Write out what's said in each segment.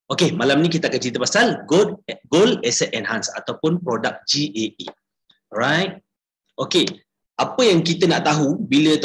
Okey, malam ni kita akan cerita pasal Gold Asset Enhance ataupun produk GAE. Alright. Okey, apa yang kita nak tahu bila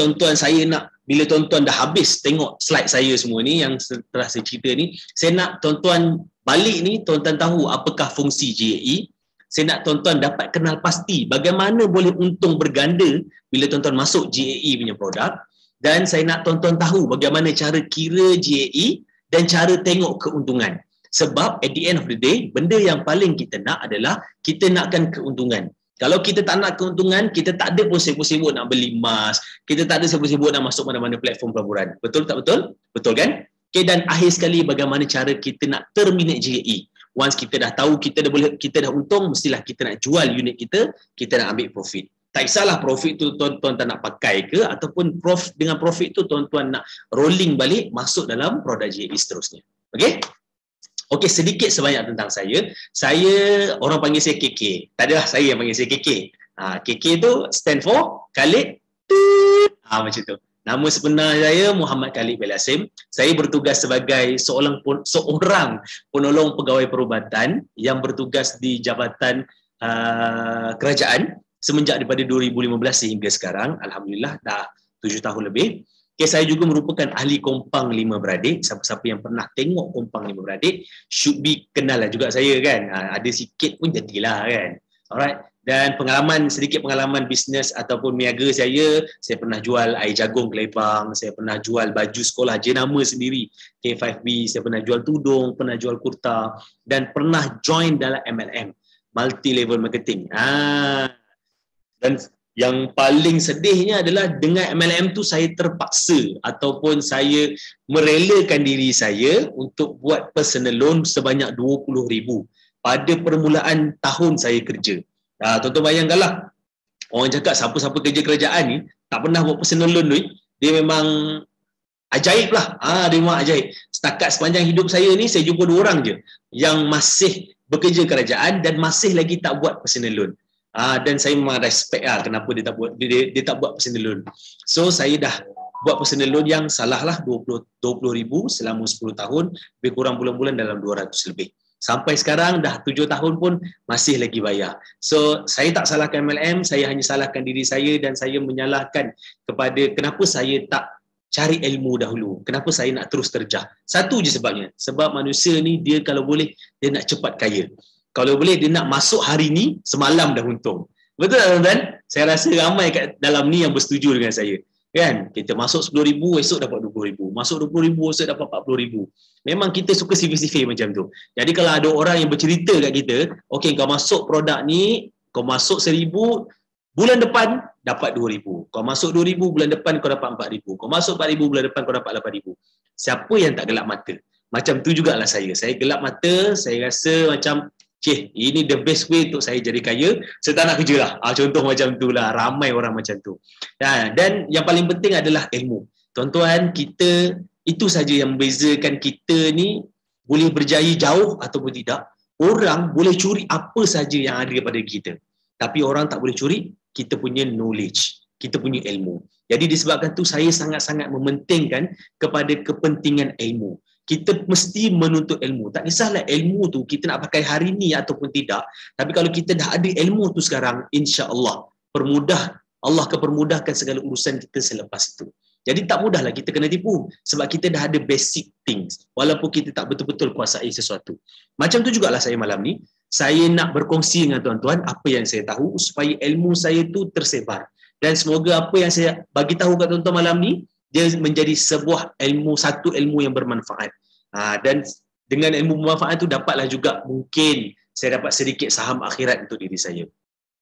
bila tuan-tuan dah habis tengok slide saya semua ni yang setelah saya cerita ni, saya nak tuan-tuan balik ni, tuan-tuan tahu apakah fungsi GAE. Saya nak tuan-tuan dapat kenal pasti bagaimana boleh untung berganda bila tuan-tuan masuk GAE punya produk, dan saya nak tuan-tuan tahu bagaimana cara kira GAE dan cara tengok keuntungan. Sebab at the end of the day, benda yang paling kita nak adalah kita nakkan keuntungan. Kalau kita tak nak keuntungan, kita tak ada pun sibuk-sibuk nak beli emas, kita tak ada sibuk-sibuk nak masuk mana-mana platform pelaburan. Betul tak betul? Betul kan? Okay, dan akhir sekali bagaimana cara kita nak terminate GAE. Once kita dah tahu kita dah untung, mestilah kita nak jual unit kita nak ambil profit. Tak kisahlah profit tu tuan-tuan tak nak pakai ke, ataupun dengan profit tu tuan-tuan nak rolling balik masuk dalam produk GAE seterusnya. Okey? Okey, sedikit sebanyak tentang saya. Saya, orang panggil saya KK. Tak adalah saya yang panggil saya KK. KK tu stand for Khalid. Macam tu. Nama sebenar saya Muhammad Khalid Belasim. Saya bertugas sebagai seorang penolong pegawai perubatan yang bertugas di Jabatan Kerajaan semenjak daripada 2015 sehingga sekarang. Alhamdulillah dah 7 tahun lebih. Okay, saya juga merupakan ahli kompang 5 beradik. Siapa-siapa yang pernah tengok kompang 5 beradik should be kenal lah juga saya kan. Ada sikit pun jadilah kan. Alright. Dan sedikit pengalaman bisnes ataupun niaga saya pernah jual air jagung ke Lebang, saya pernah jual baju sekolah jenama sendiri K5B, saya pernah jual tudung, pernah jual kurta, dan pernah join dalam MLM, multi level marketing. Dan yang paling sedihnya adalah dengan MLM tu saya terpaksa ataupun saya merelakan diri saya untuk buat personal loan sebanyak 20,000 pada permulaan tahun saya kerja. Tuan-tuan bayangkanlah, orang cakap siapa-siapa kerja kerajaan ni tak pernah buat personal loan ni, dia memang ajaib lah. Dia memang ajaib. Setakat sepanjang hidup saya ni, saya jumpa 2 orang je yang masih bekerja kerajaan dan masih lagi tak buat personal loan. Dan saya memang respect kenapa dia tak buat personal loan. So saya dah buat personal loan yang salah lah, 20,000 selama 10 tahun, lebih kurang bulan-bulan dalam 200 lebih. Sampai sekarang dah 7 tahun pun masih lagi bayar. So saya tak salahkan MLM, saya hanya salahkan diri saya, dan saya menyalahkan kepada kenapa saya tak cari ilmu dahulu. Kenapa saya nak terus terjah. Satu je sebabnya. Sebab manusia ni dia kalau boleh dia nak cepat kaya. Kalau boleh dia nak masuk hari ni, semalam dah untung. Betul tak tuan-tuan? Saya rasa ramai kat dalam ni yang bersetuju dengan saya. Kan? Kita masuk 10,000, esok dapat 20,000. Masuk 20,000, esok dapat 40,000. Memang kita suka sifir-sifir macam tu. Jadi kalau ada orang yang bercerita kat kita, okey kau masuk produk ni, kau masuk 1,000, bulan depan dapat 2,000. Kau masuk 2,000, bulan depan kau dapat 4,000. Kau masuk 4,000, bulan depan kau dapat 8,000. Siapa yang tak gelap mata? Macam tu jugalah saya. Saya gelap mata, saya rasa macam ini the best way untuk saya jadi kaya, saya tak nak kerja lah. Contoh macam tu lah, ramai orang macam tu. Dan yang paling penting adalah ilmu. Tuan-tuan, itu saja yang membezakan kita ni boleh berjaya jauh ataupun tidak. Orang boleh curi apa saja yang ada pada kita, tapi orang tak boleh curi kita punya knowledge, kita punya ilmu. Jadi disebabkan tu saya sangat-sangat mementingkan kepada kepentingan ilmu. Kita mesti menuntut ilmu. Tak kisahlah ilmu tu kita nak pakai hari ni ataupun tidak. Tapi kalau kita dah ada ilmu tu sekarang, insya-Allah Allah akan permudahkan segala urusan kita selepas itu. Jadi tak mudahlah kita kena tipu sebab kita dah ada basic things walaupun kita tak betul-betul kuasai sesuatu. Macam tu jugalah saya malam ni. Saya nak berkongsi dengan tuan-tuan apa yang saya tahu supaya ilmu saya tu tersebar. Dan semoga apa yang saya bagi tahu kat tuan-tuan malam ni dia menjadi satu ilmu yang bermanfaat. Dan dengan ilmu bermanfaat tu dapatlah juga mungkin saya dapat sedikit saham akhirat untuk diri saya.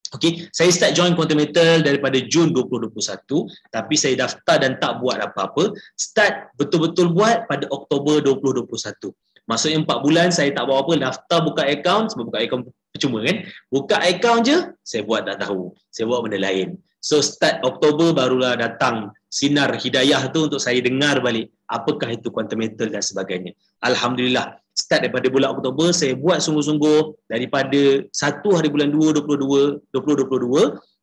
Okey, saya start join Quantum Metal daripada Jun 2021, tapi saya daftar dan tak buat apa-apa. Start betul-betul buat pada Oktober 2021. Maksudnya 4 bulan saya tak buat apa, daftar buka akaun, sebab buka akaun percuma kan. Buka akaun je, saya buat tak tahu. Saya buat benda lain. So start Oktober barulah datang sinar hidayah tu untuk saya dengar balik apakah itu Quantum Metal dan sebagainya. Alhamdulillah, start daripada bulan Oktober saya buat sungguh-sungguh. Daripada 1 hari bulan 2 2022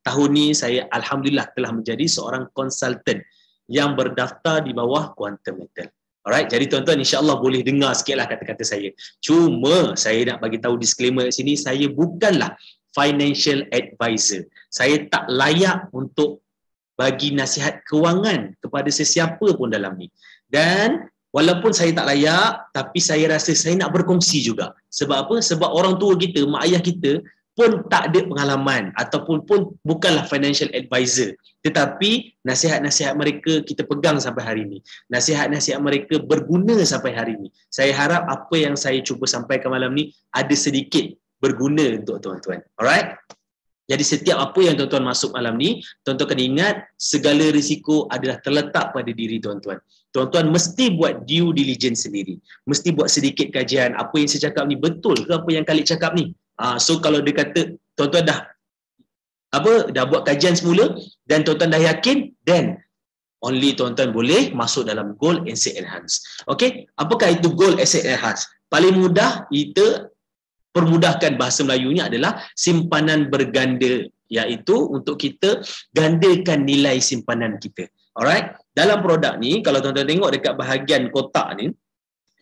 tahun ni saya alhamdulillah telah menjadi seorang konsultan yang berdaftar di bawah Quantum Metal. Alright, jadi tuan-tuan insya-Allah boleh dengar sikitlah kata-kata saya. Cuma saya nak bagi tahu disclaimer kat sini, saya bukanlah financial advisor. Saya tak layak untuk bagi nasihat kewangan kepada sesiapa pun dalam ni. Dan walaupun saya tak layak, tapi saya rasa saya nak berkongsi juga. Sebab apa? Sebab orang tua kita, mak ayah kita pun tak ada pengalaman ataupun pun bukanlah financial advisor. Tetapi nasihat-nasihat mereka kita pegang sampai hari ini. Nasihat-nasihat mereka berguna sampai hari ini. Saya harap apa yang saya cuba sampaikan malam ni ada sedikit berguna untuk tuan-tuan. Alright? Jadi setiap apa yang tuan-tuan masuk malam ni, tuan-tuan kena ingat segala risiko adalah terletak pada diri tuan-tuan. Tuan-tuan mesti buat due diligence sendiri. Mesti buat sedikit kajian. Apa yang saya cakap ni betul ke apa yang Khalid cakap ni? So kalau dia kata tuan-tuan dah buat kajian semula dan tuan-tuan dah yakin, then only tuan-tuan boleh masuk dalam goal asset enhance. Okay? Apakah itu goal asset enhance? Paling mudah kita permudahkan bahasa Melayunya adalah simpanan berganda, iaitu untuk kita gandakan nilai simpanan kita. Alright? Dalam produk ni, kalau tuan-tuan tengok dekat bahagian kotak ni,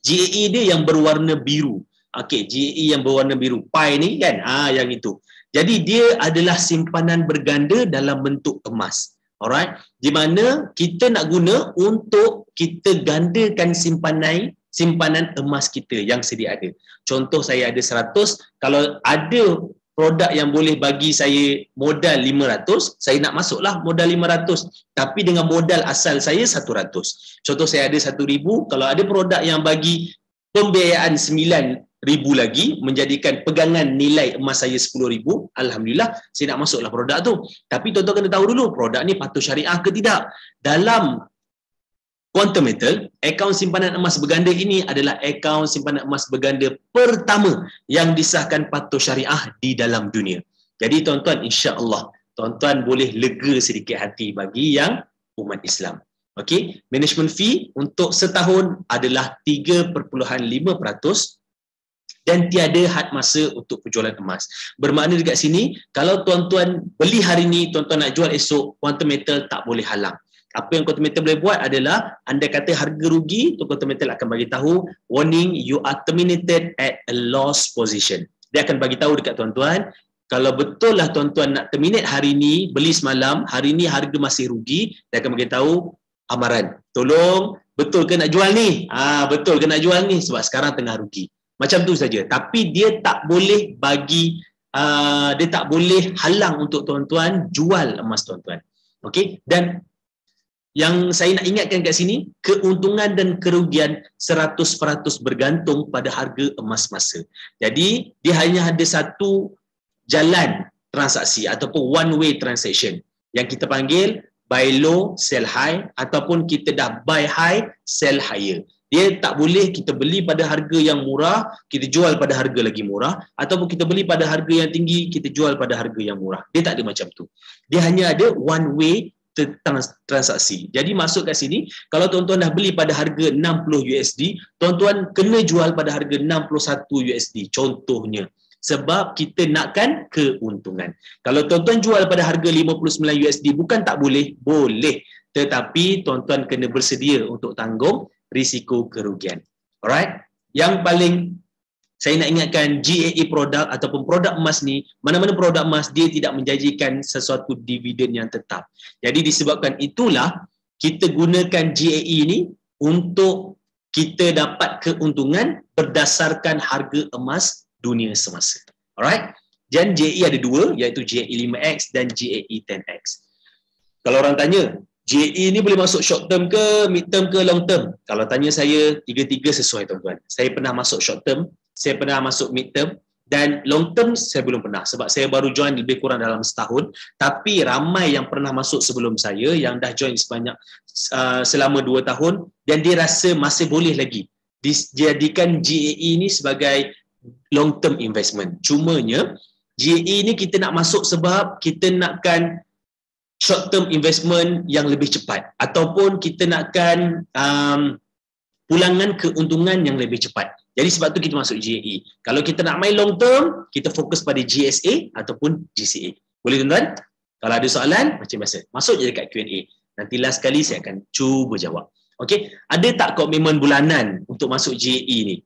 GAE dia yang berwarna biru. Okey, GAE yang berwarna biru. Pi ni kan? Yang itu. Jadi dia adalah simpanan berganda dalam bentuk emas. Alright? Di mana kita nak guna untuk kita gandakan simpanan emas kita yang sedia ada. Contoh saya ada 100, kalau ada produk yang boleh bagi saya modal 500, saya nak masuklah modal 500. Tapi dengan modal asal saya 100. Contoh saya ada 1,000, kalau ada produk yang bagi pembiayaan 9,000 lagi, menjadikan pegangan nilai emas saya 10,000, alhamdulillah saya nak masuklah produk tu. Tapi tuan-tuan kena tahu dulu produk ni patuh syariah ke tidak. Dalam Quantum Metal, akaun simpanan emas berganda ini adalah akaun simpanan emas berganda pertama yang disahkan patuh syariah di dalam dunia. Jadi tuan-tuan, insya-Allah tuan-tuan boleh lega sedikit hati bagi yang umat Islam. Okey, management fee untuk setahun adalah 3.5% dan tiada had masa untuk penjualan emas. Bermakna dekat sini, kalau tuan-tuan beli hari ni, tuan-tuan nak jual esok, Quantum Metal tak boleh halang. Apa yang Quantum Metal boleh buat adalah, anda kata harga rugi, Quantum Metal akan bagi tahu, warning, you are terminated at a loss position. Dia akan bagi tahu dekat tuan-tuan, kalau betul lah tuan-tuan nak terminate hari ni, beli semalam, hari ni harga masih rugi, dia akan bagi tahu amaran. Tolong, betul ke nak jual ni? Betul ke nak jual ni? Sebab sekarang tengah rugi. Macam tu saja. Tapi dia tak boleh bagi, dia tak boleh halang untuk tuan-tuan jual emas tuan-tuan. Okey? Dan yang saya nak ingatkan kat sini, keuntungan dan kerugian 100% bergantung pada harga emas masa. Jadi, dia hanya ada satu jalan transaksi ataupun one way transaction yang kita panggil buy low, sell high, ataupun kita dah buy high, sell higher. Dia tak boleh kita beli pada harga yang murah, kita jual pada harga lagi murah, ataupun kita beli pada harga yang tinggi, kita jual pada harga yang murah. Dia tak ada macam tu. Dia hanya ada one way transaksi. Jadi masuk kat sini, kalau tuan-tuan dah beli pada harga 60 USD, tuan-tuan kena jual pada harga 61 USD contohnya. Sebab kita nakkan keuntungan. Kalau tuan-tuan jual pada harga 59 USD, bukan tak boleh, boleh. Tetapi tuan-tuan kena bersedia untuk tanggung risiko kerugian. Alright? Yang paling saya nak ingatkan, GAE produk ataupun produk emas ni, mana-mana produk emas, dia tidak menjanjikan sesuatu dividen yang tetap. Jadi disebabkan itulah, kita gunakan GAE ni untuk kita dapat keuntungan berdasarkan harga emas dunia semasa. Alright? Dan GAE ada dua, iaitu GAE 5X dan GAE 10X. Kalau orang tanya, GAE ni boleh masuk short term ke, mid term ke, long term? Kalau tanya saya, tiga-tiga sesuai tuan-tuan. Saya pernah masuk short term, saya pernah masuk mid term, dan long term saya belum pernah sebab saya baru join lebih kurang dalam setahun. Tapi ramai yang pernah masuk sebelum saya yang dah join selama 2 tahun dan dia rasa masih boleh lagi dijadikan GAE ni sebagai long term investment. Cumanya GAE ni kita nak masuk sebab kita nakkan short term investment yang lebih cepat ataupun kita nakkan pulangan keuntungan yang lebih cepat. Jadi sebab tu kita masuk GAE. Kalau kita nak main long term, kita fokus pada GSA ataupun GCA. Boleh tuan-tuan? Kalau ada soalan, macam biasa, masuk je dekat Q&A. Nanti last kali saya akan cuba jawab. Okey, ada tak komitmen bulanan untuk masuk GAE ni?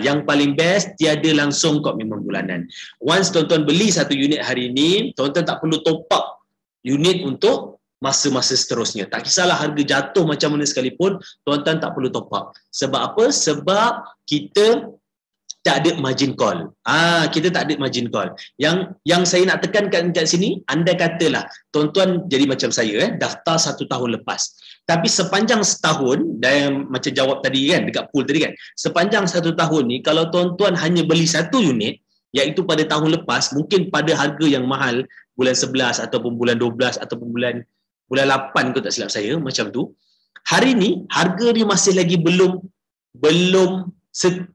Yang paling best tiada langsung komitmen bulanan. Once tuan-tuan beli satu unit hari ini, tuan-tuan tak perlu top up unit untuk masa-masa seterusnya. Tak kisahlah harga jatuh macam mana sekalipun, tuan-tuan tak perlu top up. Sebab apa? Sebab kita tak ada margin call. Kita tak ada margin call. Yang saya nak tekankan kat sini, anda katalah tuan-tuan jadi macam saya, daftar 1 tahun lepas. Tapi sepanjang setahun, dan macam jawab tadi kan, dekat pool tadi kan, sepanjang 1 tahun ni, kalau tuan-tuan hanya beli satu unit, iaitu pada tahun lepas, mungkin pada harga yang mahal, bulan 11 ataupun bulan 12 ataupun bulan 8 kalau tak silap saya, macam tu. Hari ni, harga ni masih lagi belum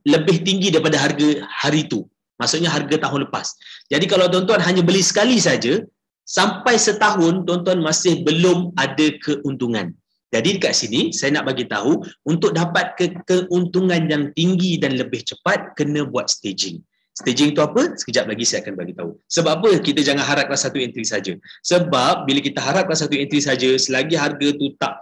lebih tinggi daripada harga hari tu. Maksudnya harga tahun lepas. Jadi kalau tuan-tuan hanya beli sekali saja, sampai setahun tuan-tuan masih belum ada keuntungan. Jadi dekat sini saya nak bagi tahu, untuk dapat keuntungan yang tinggi dan lebih cepat, kena buat staging. Staging tu apa? Sekejap lagi saya akan bagi tahu. Sebab apa kita jangan harapkan satu entry saja? Sebab bila kita harapkan satu entry saja, selagi harga tu tak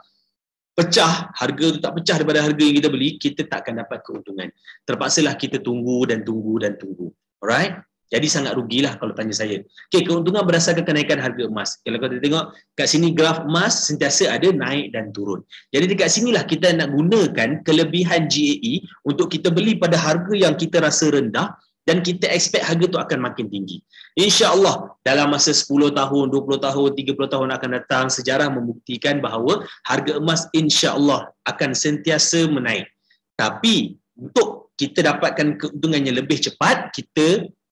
pecah, harga tu tak pecah daripada harga yang kita beli, kita tak akan dapat keuntungan. Terpaksalah kita tunggu dan tunggu dan tunggu. Alright? Jadi sangat rugilah kalau tanya saya. Okay, keuntungan berdasarkan kenaikan harga emas. Kalau kita tengok kat sini graf emas sentiasa ada naik dan turun. Jadi dekat sinilah kita nak gunakan kelebihan GAE untuk kita beli pada harga yang kita rasa rendah dan kita expect harga tu akan makin tinggi. InsyaAllah dalam masa 10 tahun, 20 tahun, 30 tahun akan datang, sejarah membuktikan bahawa harga emas insyaAllah akan sentiasa menaik. Tapi untuk kita dapatkan keuntungan yang lebih cepat,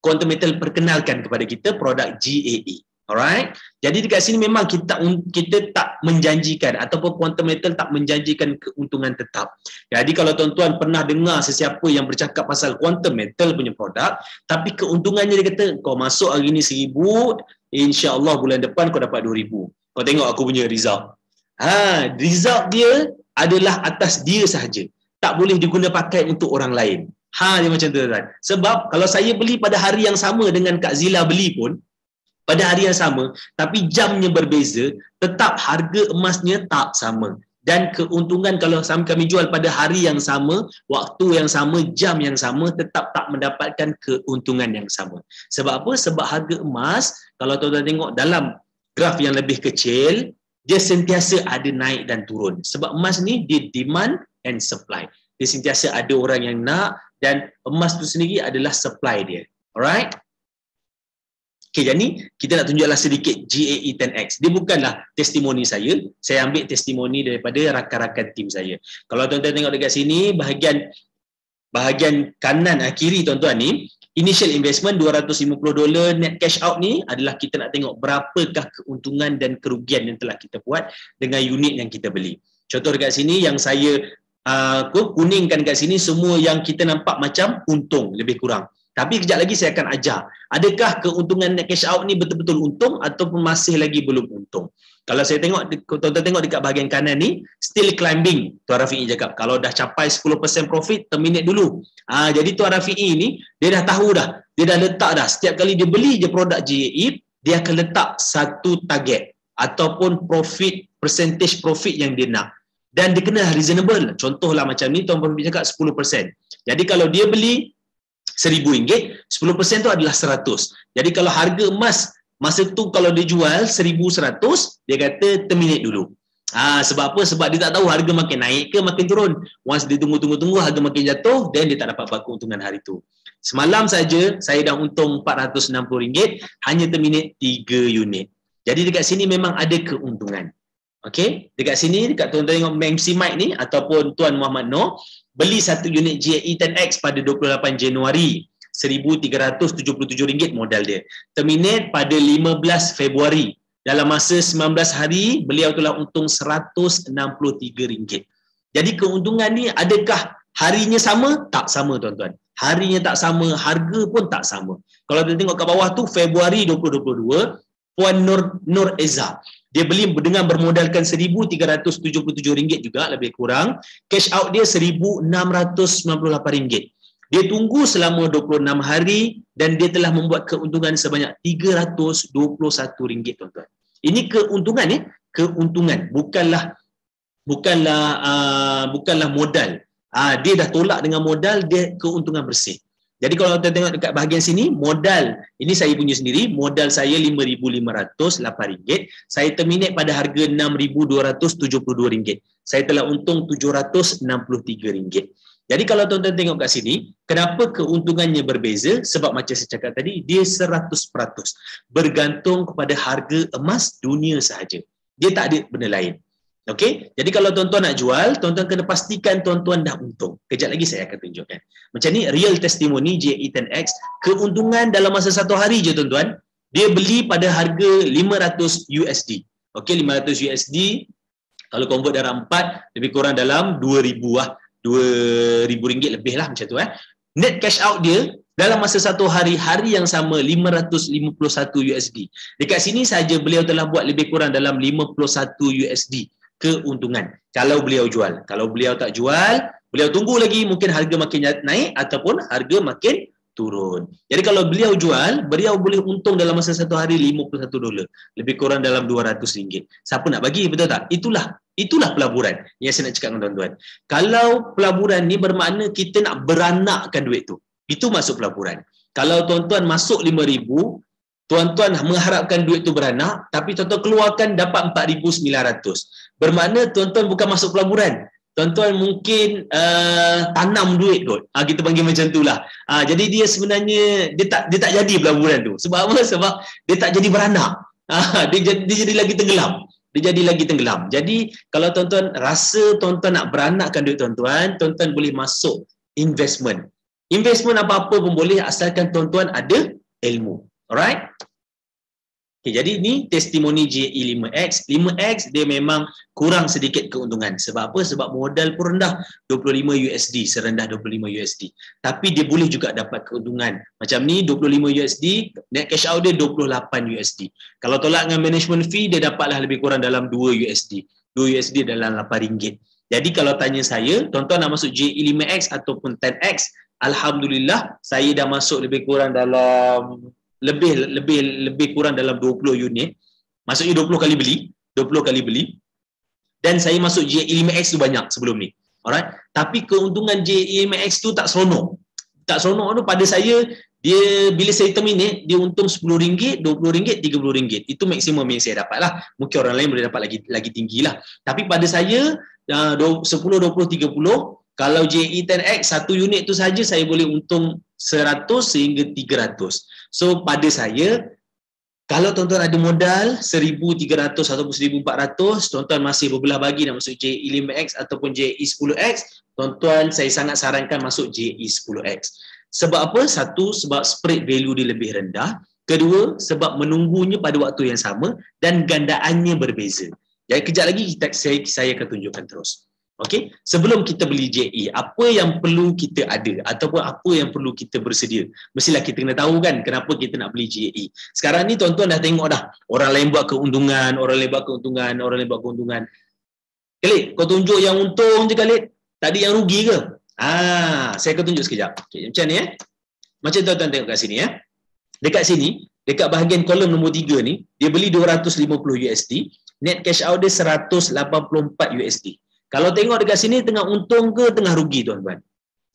Quantum Metal perkenalkan kepada kita produk GAE. Alright? Jadi dekat sini memang kita tak menjanjikan ataupun Quantum Metal tak menjanjikan keuntungan tetap. Jadi kalau tuan-tuan pernah dengar sesiapa yang bercakap pasal Quantum Metal punya produk, tapi keuntungannya dia kata, kau masuk hari ni 1,000, insya-Allah bulan depan kau dapat 2,000. Kau tengok aku punya result. Result dia adalah atas dia sahaja. Tak boleh diguna pakai untuk orang lain. Dia macam tu tuan. Sebab kalau saya beli pada hari yang sama dengan Kak Zila beli pun, pada hari yang sama, tapi jamnya berbeza, tetap harga emasnya tak sama. Dan keuntungan kalau kami jual pada hari yang sama, waktu yang sama, jam yang sama, tetap tak mendapatkan keuntungan yang sama. Sebab apa? Sebab harga emas, kalau tuan-tuan tengok dalam graf yang lebih kecil, dia sentiasa ada naik dan turun. Sebab emas ni dia demand and supply. Dia sentiasa ada orang yang nak, dan emas tu sendiri adalah supply dia. Alright? Okay, jadi kita nak tunjuklah sedikit GAE 10X. Dia bukanlah testimoni saya ambil testimoni daripada rakan-rakan tim saya. Kalau tuan-tuan tengok dekat sini, bahagian kanan kiri tuan-tuan ni, initial investment $250, net cash out ni adalah kita nak tengok berapakah keuntungan dan kerugian yang telah kita buat dengan unit yang kita beli. Contoh dekat sini yang saya kuningkan kat sini, semua yang kita nampak macam untung lebih kurang. Tapi kejap lagi saya akan ajar, adakah keuntungan net cash out ni betul-betul untung ataupun masih lagi belum untung. Kalau saya tengok, tuan-tuan tengok dekat bahagian kanan ni, still climbing, Tuan Rafi'i cakap. Kalau dah capai 10% profit, terminate dulu. Jadi Tuan Rafi'i ni, dia dah tahu dah, dia dah letak dah, setiap kali dia beli je produk GAE, dia akan letak satu target ataupun percentage profit yang dia nak. Dan dia kena reasonable. Contohlah macam ni, Tuan Rafi'i cakap 10%. Jadi kalau dia beli RM1,000, 10% tu adalah 100. Jadi kalau harga emas masa tu kalau dia jual 1,100, dia kata terminate dulu. Sebab apa? Sebab dia tak tahu harga makin naik ke makin turun. Once dia tunggu harga makin jatuh, then dia tak dapat keuntungan hari tu. Semalam saja saya dah untung RM460, hanya terminate 3 unit. Jadi dekat sini memang ada keuntungan. Okey, dekat sini dekat tuan-tuan tengok MC Mike ni ataupun Tuan Muhammad Noor beli satu unit GAE 10X pada 28 Januari, RM1,377 modal dia. Terminate pada 15 Februari. Dalam masa 19 hari, beliau telah untung RM163. Jadi keuntungan ni adakah harinya sama? Tak sama tuan-tuan. Harinya tak sama, harga pun tak sama. Kalau kita tengok kat bawah tu, Februari 2022, Puan Nur Eza, dia beli dengan bermodalkan RM1,377 juga, lebih kurang. Cash out dia RM1,698. Dia tunggu selama 26 hari dan dia telah membuat keuntungan sebanyak RM321, tuan-tuan. Ini keuntungan ni, keuntungan. Bukanlah bukanlah modal. Dia dah tolak dengan modal, dia keuntungan bersih. Jadi kalau kita tengok dekat bahagian sini, modal, ini saya punya sendiri, modal saya RM5,508, saya terminate pada harga RM6,272. Saya telah untung RM763. Jadi kalau tuan-tuan tengok kat sini, kenapa keuntungannya berbeza? Sebab macam saya cakap tadi, dia 100% bergantung kepada harga emas dunia sahaja. Dia tak ada benda lain. Okey, jadi kalau tuan-tuan nak jual, tuan-tuan kena pastikan tuan-tuan dah untung. Kejap lagi saya akan tunjukkan. Macam ni real testimony JE10X, keuntungan dalam masa satu hari je tuan-tuan, dia beli pada harga $500. Okey, $500 kalau convert darab 4 lebih kurang dalam RM2,000 lah. RM2,000 lebih lah macam tu Net cash out dia dalam masa satu hari yang sama $551. Dekat sini saja beliau telah buat lebih kurang dalam $51 keuntungan kalau beliau jual. Kalau beliau tak jual, beliau tunggu lagi, mungkin harga makin naik ataupun harga makin turun. Jadi kalau beliau jual, beliau boleh untung dalam masa satu hari $51, lebih kurang dalam RM200. Siapa nak bagi, betul tak? Itulah pelaburan yang saya nak cakap dengan tuan-tuan. Kalau pelaburan ni bermakna kita nak beranakkan duit tu, itu masuk pelaburan. Kalau tuan-tuan masuk RM5,000, tuan-tuan mengharapkan duit tu beranak, tapi tuan-tuan keluarkan dapat RM4,900. Bermakna tuan-tuan bukan masuk pelaburan. Tuan-tuan mungkin tanam duit kot. Kita panggil macam tu lah. Jadi dia sebenarnya dia tak jadi pelaburan tu. Sebab apa? Sebab dia tak jadi beranak. Dia jadi lagi tenggelam. Jadi kalau tuan-tuan rasa tuan-tuan nak beranakkan duit tuan-tuan, tuan-tuan boleh masuk investment. Investment apa-apa pun boleh asalkan tuan-tuan ada ilmu. Alright? Okay, jadi ni testimoni JE5X. 5X dia memang kurang sedikit keuntungan. Sebab apa? Sebab modal pun rendah, $25, serendah $25. Tapi dia boleh juga dapat keuntungan. Macam ni $25, net cash out dia $28. Kalau tolak dengan management fee, dia dapatlah lebih kurang dalam $2. $2 dalam RM8. Jadi kalau tanya saya, tuan-tuan nak masuk JE5X ataupun 10X, alhamdulillah saya dah masuk lebih kurang dalam lebih kurang dalam 20 unit. Maksudnya 20 kali beli. Dan saya masuk JE5X tu banyak sebelum ni. Alright. Tapi keuntungan JE5X tu tak seronok. Tu pada saya, dia bila saya terminate, dia untung RM10, RM20, RM30. Itu maksimum yang saya dapat lah. Mungkin orang lain boleh dapat lagi tinggi lah. Tapi pada saya 10, 20, 30, kalau JE10X satu unit tu saja saya boleh untung 100 sehingga 300. So pada saya, kalau tuan-tuan ada modal 1,300 ataupun 1,400, tuan-tuan masih berbelah bagi nak masuk JE5X ataupun JE10X, tuan-tuan saya sangat sarankan masuk JE10X. Sebab apa? Satu, sebab spread value dia lebih rendah. Kedua, sebab menunggunya pada waktu yang sama dan gandaannya berbeza. Jadi kejap lagi saya akan tunjukkan terus. Okey, sebelum kita beli JE, apa yang perlu kita ada ataupun apa yang perlu kita bersedia? Mestilah kita kena tahu kan kenapa kita nak beli JE. Sekarang ni tuan-tuan dah tengok dah, orang lain buat keuntungan, orang lain buat keuntungan. Khalid, kau tunjuk yang untung je Khalid. Tadi yang rugi ke? Saya akan tunjuk sekejap. Okey, macam ni Macam tuan-tuan tengok kat sini Dekat sini, dekat bahagian kolom nombor 3 ni, dia beli $250, net cash out dia $184. Kalau tengok dekat sini tengah untung ke tengah rugi tuan-tuan?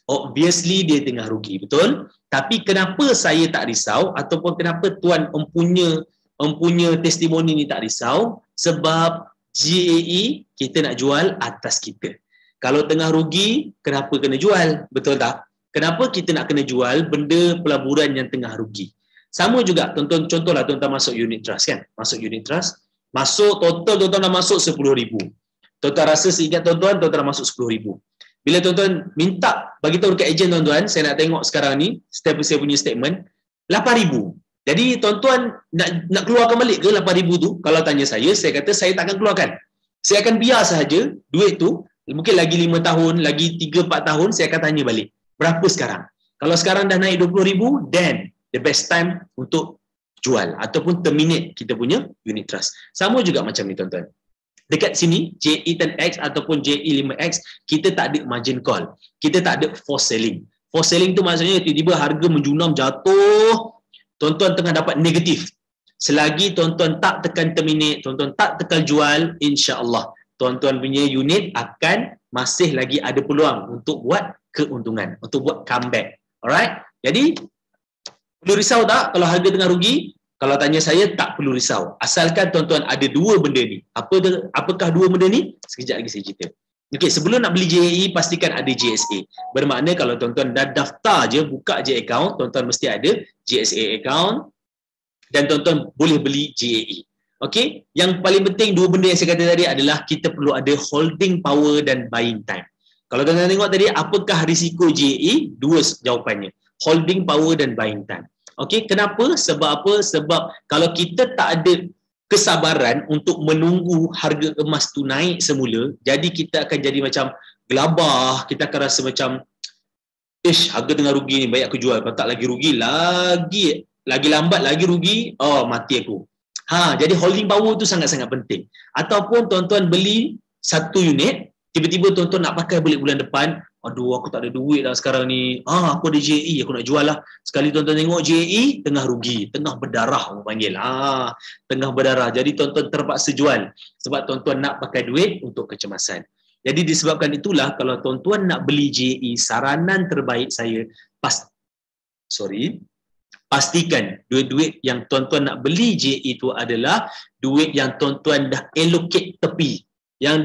Obviously dia tengah rugi, betul? Tapi kenapa saya tak risau ataupun kenapa tuan empunya testimoni ni tak risau? Sebab JAE kita nak jual atas kita. Kalau tengah rugi, kenapa kena jual? Betul tak? Kenapa kita nak kena jual benda pelaburan yang tengah rugi? Sama juga, tuan-tuan, contohlah tuan-tuan masuk unit trust kan? Masuk unit trust, masuk total tuan-tuan dah masuk 10,000. Tuan-tuan rasa seingat tuan-tuan dah masuk 10,000. Bila tuan-tuan minta bagi tahu dekat ejen tuan-tuan, saya nak tengok sekarang ni, saya punya statement, 8,000. Jadi tuan-tuan nak keluarkan balik ke 8,000 tu? Kalau tanya saya kata saya tak akan keluarkan. Saya akan biar sahaja duit tu, mungkin lagi 5 tahun, lagi 3-4 tahun, saya akan tanya balik. Berapa sekarang? Kalau sekarang dah naik 20,000, then the best time untuk jual ataupun terminate kita punya unit trust. Sama juga macam ni tuan-tuan. Dekat sini, JE10X ataupun JE5X, kita tak ada margin call. Kita tak ada force selling. Force selling tu maksudnya tiba-tiba harga menjunam jatuh, tuan-tuan tengah dapat negatif. Selagi tuan-tuan tak tekan terminate, tuan-tuan tak tekan jual, insya-Allah tuan-tuan punya unit akan masih lagi ada peluang untuk buat keuntungan, untuk buat comeback. Alright? Jadi, perlu risau tak kalau harga tengah rugi? Kalau tanya saya, tak perlu risau. Asalkan tuan-tuan ada dua benda ni. Apakah dua benda ni? Sekejap lagi saya cerita. Okey, sebelum nak beli JAE, pastikan ada JSA. Bermakna kalau tuan-tuan dah daftar je, buka je account, tuan-tuan mesti ada JSA account dan tuan-tuan boleh beli JAE. Okey, yang paling penting dua benda yang saya kata tadi adalah kita perlu ada holding power dan buying time. Kalau tuan-tuan tengok tadi, apakah risiko JAE? Dua jawapannya. Holding power dan buying time. Okey, kenapa? Sebab apa? Sebab kalau kita tak ada kesabaran untuk menunggu harga emas tu naik semula, jadi kita akan jadi macam gelabah, kita akan rasa macam harga tengah rugi ni, baik aku jual. Kalau tak lagi rugi, lagi lambat lagi rugi, mati aku. Jadi holding power tu sangat-sangat penting. Ataupun tuan-tuan beli satu unit, tiba-tiba tuan-tuan nak pakai balik bulan depan, aduh aku tak ada duit dah sekarang ni, aku ada JAE, aku nak jual lah. Sekali tuan-tuan tengok JAE tengah rugi, tengah berdarah orang panggil, tengah berdarah, jadi tuan-tuan terpaksa jual sebab tuan-tuan nak pakai duit untuk kecemasan. Jadi disebabkan itulah kalau tuan-tuan nak beli JAE, saranan terbaik saya pastikan duit-duit yang tuan-tuan nak beli JAE itu adalah duit yang tuan-tuan dah allocate tepi. Yang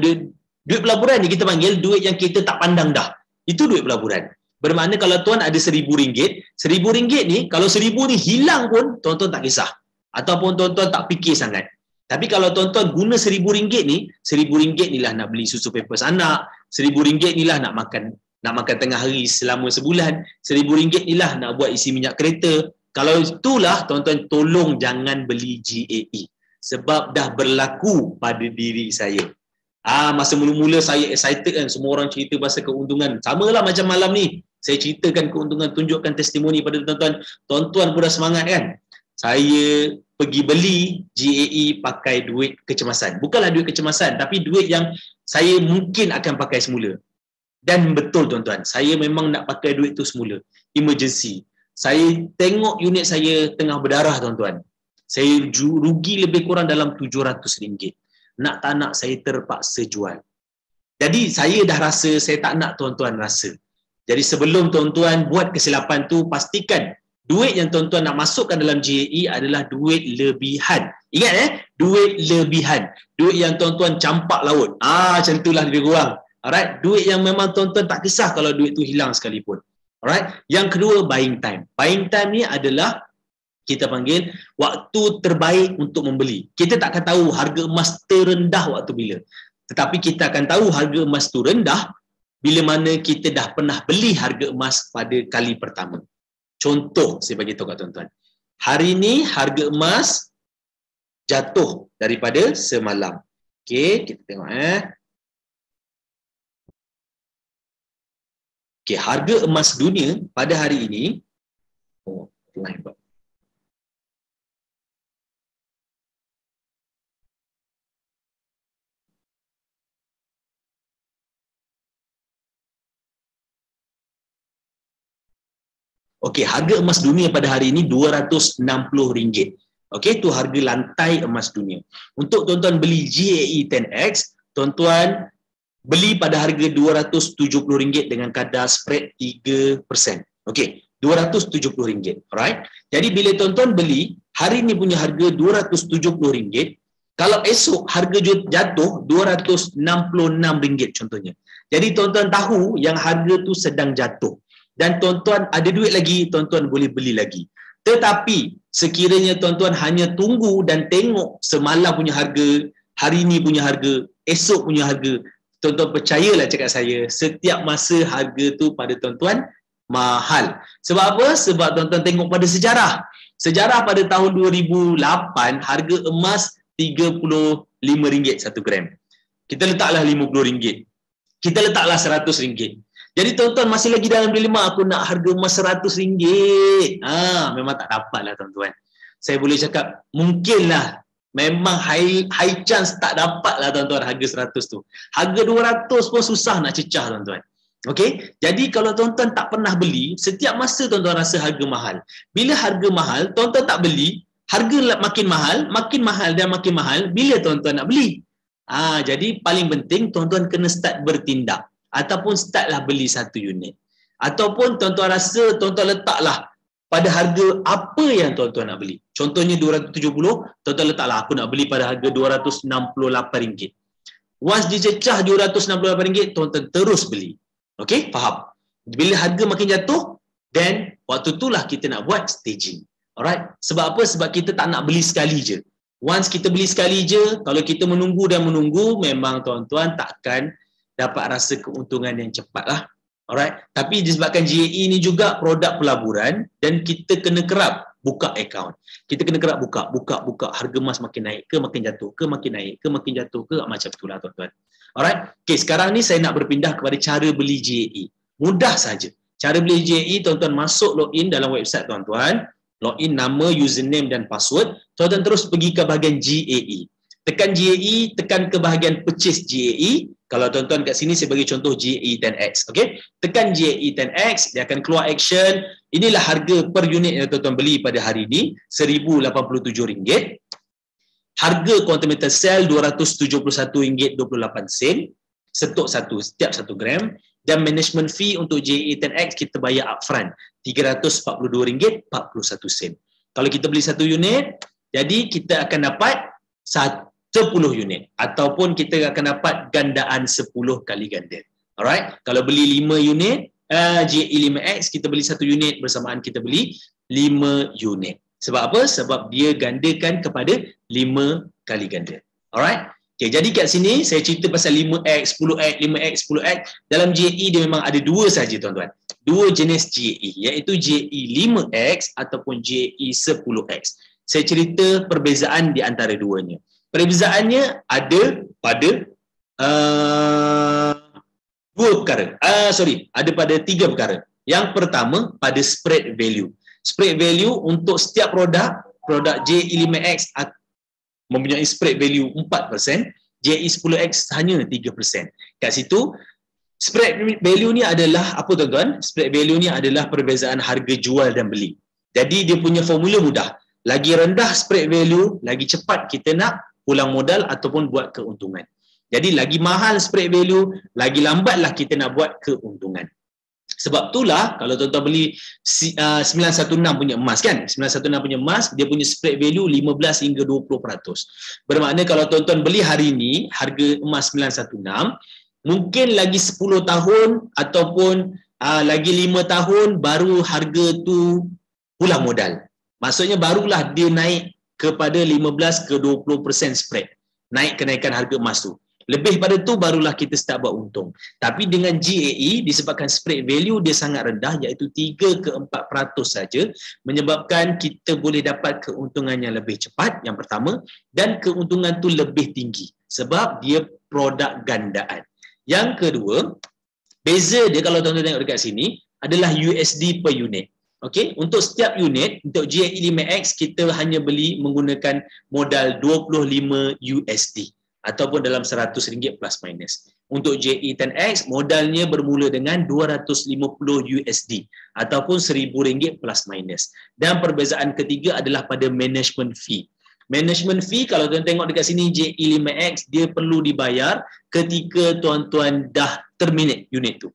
duit pelaburan ni kita panggil duit yang kita tak pandang dah. Itu duit pelaburan. Bermakna kalau tuan ada RM1,000, RM1,000 ni, kalau RM1,000 ni hilang pun, tuan-tuan tak kisah. Ataupun tuan-tuan tak fikir sangat. Tapi kalau tuan-tuan guna RM1,000 ni, RM1,000 ni lah nak beli susu pampers anak, RM1,000 ni lah nak makan tengah hari selama sebulan, RM1,000 ni lah nak buat isi minyak kereta. Kalau itulah, tuan-tuan tolong jangan beli JAE. Sebab dah berlaku pada diri saya. Masa mula-mula saya excited kan, semua orang cerita pasal keuntungan. Sama lah macam malam ni. Saya ceritakan keuntungan, tunjukkan testimoni pada tuan-tuan. Tuan-tuan pun dah semangat kan. Saya pergi beli JAE pakai duit kecemasan. Bukanlah duit kecemasan, tapi duit yang saya mungkin akan pakai semula. Dan betul tuan-tuan, saya memang nak pakai duit tu semula. Emergency. Saya tengok unit saya tengah berdarah tuan-tuan. Saya rugi lebih kurang dalam RM700. Nak tak nak saya terpaksa jual. Jadi saya dah rasa, saya tak nak tuan-tuan rasa. Jadi sebelum tuan-tuan buat kesilapan tu, pastikan duit yang tuan-tuan nak masukkan dalam JAE adalah duit lebihan. Ingat duit lebihan. Duit yang tuan-tuan campak laut. Macam itulah lebih kurang. Alright, duit yang memang tuan-tuan tak kisah kalau duit tu hilang sekalipun. Alright, yang kedua buying time. Buying time ni adalah kita panggil waktu terbaik untuk membeli. Kita tak akan tahu harga emas terendah waktu bila. Tetapi kita akan tahu harga emas tu rendah bila mana kita dah pernah beli harga emas pada kali pertama. Contoh saya bagi tahu kat tuan-tuan. Hari ni harga emas jatuh daripada semalam. Okey, kita tengok Okey, harga emas dunia pada hari ini hebat. Okey, harga emas dunia pada hari ini RM260. Okey, itu harga lantai emas dunia. Untuk tuan-tuan beli JAE 10X, tuan-tuan beli pada harga RM270 dengan kadar spread 3%. Okey, RM270. Alright. Jadi bila tuan-tuan beli, hari ini punya harga RM270, kalau esok harga jatuh RM266 contohnya. Jadi tuan-tuan tahu yang harga tu sedang jatuh. Dan tuan-tuan ada duit lagi, tuan-tuan boleh beli lagi. Tetapi sekiranya tuan-tuan hanya tunggu dan tengok semalam punya harga, hari ini punya harga, esok punya harga, tuan-tuan percayalah cakap saya, setiap masa harga tu pada tuan-tuan mahal. Sebab apa? Sebab tuan-tuan tengok pada sejarah. Sejarah pada tahun 2008, harga emas RM35 1 gram. Kita letaklah RM50. Kita letaklah RM100. Jadi tuan-tuan masih lagi dalam dilema, aku nak harga emas RM100. Memang tak dapat lah tuan-tuan. Saya boleh cakap, mungkinlah, memang high chance tak dapat lah tuan-tuan harga 100 tu. Harga 200 pun susah nak cecah tuan-tuan. Okey, jadi kalau tuan-tuan tak pernah beli, setiap masa tuan-tuan rasa harga mahal. Bila harga mahal, tuan-tuan tak beli, harga makin mahal dan makin mahal. Bila tuan-tuan nak beli? Jadi paling penting tuan-tuan kena start bertindak ataupun startlah beli satu unit. Ataupun tuan-tuan rasa tuan-tuan letaklah pada harga apa yang tuan-tuan nak beli. Contohnya 270, tuan-tuan letaklah aku nak beli pada harga RM268. Once dicecah RM268, tuan-tuan terus beli. Okey, faham? Bila harga makin jatuh, then waktu itulah kita nak buat staging. Alright? Sebab apa? Sebab kita tak nak beli sekali je. Once kita beli sekali je, kalau kita menunggu dan menunggu, memang tuan-tuan takkan dapat rasa keuntungan yang cepat lah. Alright? Tapi disebabkan GAE ni juga produk pelaburan dan kita kena kerap buka account. Kita kena kerap buka. Harga emas makin naik ke, makin jatuh ke, makin naik ke, makin jatuh ke, macam itulah tuan-tuan. Alright? Okay, sekarang ni saya nak berpindah kepada cara beli GAE. Mudah saja. Cara beli GAE, tuan-tuan masuk login dalam website tuan-tuan. Login nama, username dan password. Tuan-tuan terus pergi ke bahagian GAE. Tekan GAE, tekan ke bahagian purchase GAE. Kalau tuan-tuan kat sini saya bagi contoh GAE 10X. Okay? Tekan GAE 10X, dia akan keluar action. Inilah harga per unit yang tuan-tuan beli pada hari ini, RM1,087. Harga quantum meter sell RM271.28. Setuk setiap 1 gram. Dan management fee untuk GAE 10X kita bayar upfront RM342.41. Kalau kita beli satu unit, jadi kita akan dapat 10 unit ataupun kita akan dapat gandaan 10 kali ganda. Alright? Kalau beli 5 unit GAE 5X, kita beli satu unit bersamaan kita beli 5 unit. Sebab apa? Sebab dia gandakan kepada 5 kali ganda. Alright? Okay, jadi kat sini saya cerita pasal 5X, 10X, 5X, 10X. Dalam GAE dia memang ada dua saja tuan-tuan. Dua jenis GAE, iaitu GAE 5X ataupun GAE 10X. Saya cerita perbezaan di antara duanya. Perbezaannya ada pada dua perkara. Ada pada 3 perkara. Yang pertama pada spread value. Spread value untuk setiap produk GAE 5X mempunyai spread value 4%, GAE 10X hanya 3%. Kat situ, spread value ni adalah apa tuan-tuan? Spread value ni adalah perbezaan harga jual dan beli. Jadi dia punya formula mudah. Lagi rendah spread value, lagi cepat kita nak pulang modal ataupun buat keuntungan. Jadi lagi mahal spread value, lagi lambatlah kita nak buat keuntungan. Sebab itulah kalau tuan-tuan beli 916 punya emas kan, 916 punya emas, dia punya spread value 15 hingga 20%. Bermakna kalau tuan-tuan beli hari ini harga emas 916, mungkin lagi 10 tahun ataupun lagi 5 tahun baru harga tu pulang modal. Maksudnya barulah dia naik kepada 15 ke 20% spread. Naik kenaikan harga emas tu. Lebih pada tu barulah kita start buat untung. Tapi dengan GAE disebabkan spread value dia sangat rendah, iaitu 3 ke 4% saja, menyebabkan kita boleh dapat keuntungan yang lebih cepat, yang pertama, dan keuntungan tu lebih tinggi sebab dia produk gandaan. Yang kedua, beza dia kalau tuan-tuan tengok dekat sini adalah USD per unit. Okey, untuk setiap unit untuk GAE 5X kita hanya beli menggunakan modal 25 USD. Ataupun dalam RM100 plus minus. Untuk GAE 10X, modalnya bermula dengan 250 USD ataupun RM1,000 plus minus. Dan perbezaan ketiga adalah pada management fee. Management fee, kalau tuan tengok dekat sini GAE 5X, dia perlu dibayar ketika tuan-tuan dah terminate unit tu.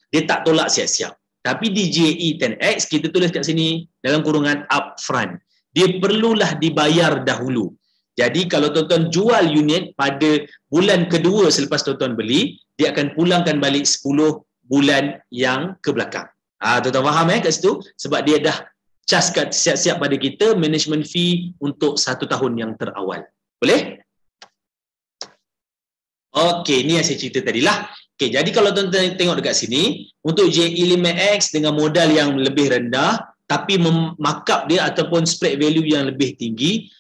Dia tak tolak siap-siap. Tapi di GAE 10X, kita tulis kat sini dalam kurungan upfront. Dia perlulah dibayar dahulu. Jadi kalau tuan-tuan jual unit pada bulan kedua selepas tuan-tuan beli, dia akan pulangkan balik 10 bulan yang ke belakang. Tuan-tuan faham kat situ? Sebab dia dah cas siap-siap pada kita management fee untuk 1 tahun yang terawal. Boleh? Okey, ni yang saya cerita tadilah. Okey, jadi kalau tuan-tuan tengok dekat sini, untuk GAE 5X dengan modal yang lebih rendah, tapi markup dia ataupun spread value yang lebih tinggi,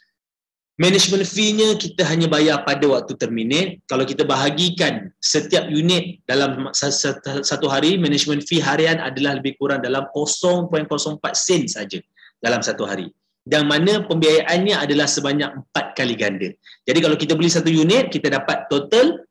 management fee-nya kita hanya bayar pada waktu terminate. Kalau kita bahagikan setiap unit dalam satu hari, management fee harian adalah lebih kurang dalam 0.04 sen saja dalam satu hari. Dan mana pembiayaannya adalah sebanyak 4 kali ganda. Jadi kalau kita beli satu unit, kita dapat total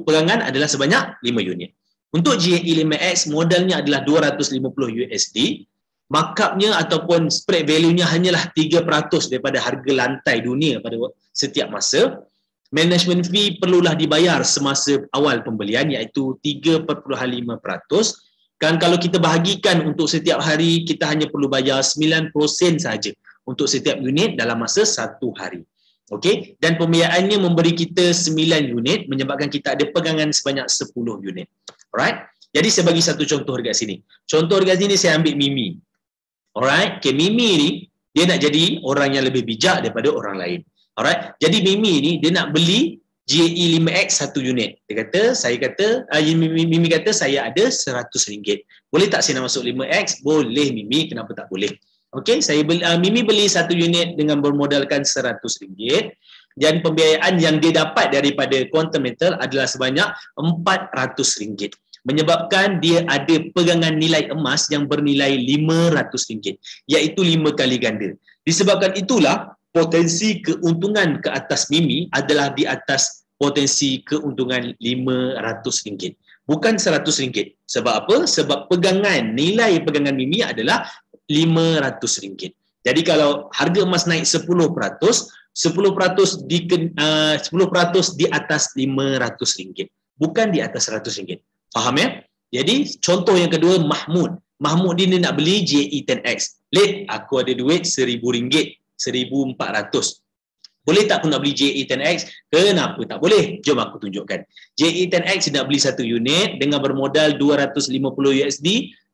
perangan adalah sebanyak 5 unit. Untuk GAE 5X, modalnya adalah 250 USD. Markupnya ataupun spread value-nya hanyalah 3% daripada harga lantai dunia pada setiap masa. Management fee perlulah dibayar semasa awal pembelian iaitu 3.5%. Kan kalau kita bahagikan untuk setiap hari, kita hanya perlu bayar 9% saja untuk setiap unit dalam masa 1 hari. Okey, dan pembiayaannya memberi kita 9 unit menyebabkan kita ada pegangan sebanyak 10 unit. Alright? Jadi saya bagi satu contoh dekat sini. Contoh dekat sini saya ambil Mimi. Alright? Okay, Mimi ni dia nak jadi orang yang lebih bijak daripada orang lain. Alright? Jadi Mimi ni dia nak beli GAE 5X 1 unit. Dia kata, Mimi kata saya ada RM100. Boleh tak saya nak masuk 5X? Boleh Mimi, kenapa tak boleh? Okey, Mimi beli 1 unit dengan bermodalkan RM100 dan pembiayaan yang dia dapat daripada Quantum Metal adalah sebanyak RM400. Menyebabkan dia ada pegangan nilai emas yang bernilai RM500 iaitu 5 kali ganda. Disebabkan itulah potensi keuntungan ke atas Mimi adalah di atas potensi keuntungan RM500. Bukan RM100. Sebab apa? Sebab nilai pegangan Mimi adalah RM500. Jadi kalau harga emas naik 10%, 10% di atas RM500. Bukan di atas RM100. Faham ya? Jadi contoh yang kedua Mahmud. Mahmud dia nak beli GAE 10X. Late, aku ada duit RM1,000. 1,400. Boleh tak aku nak beli GAE 10X? Kenapa tak boleh? Jom aku tunjukkan. GAE 10X nak beli 1 unit dengan bermodal $250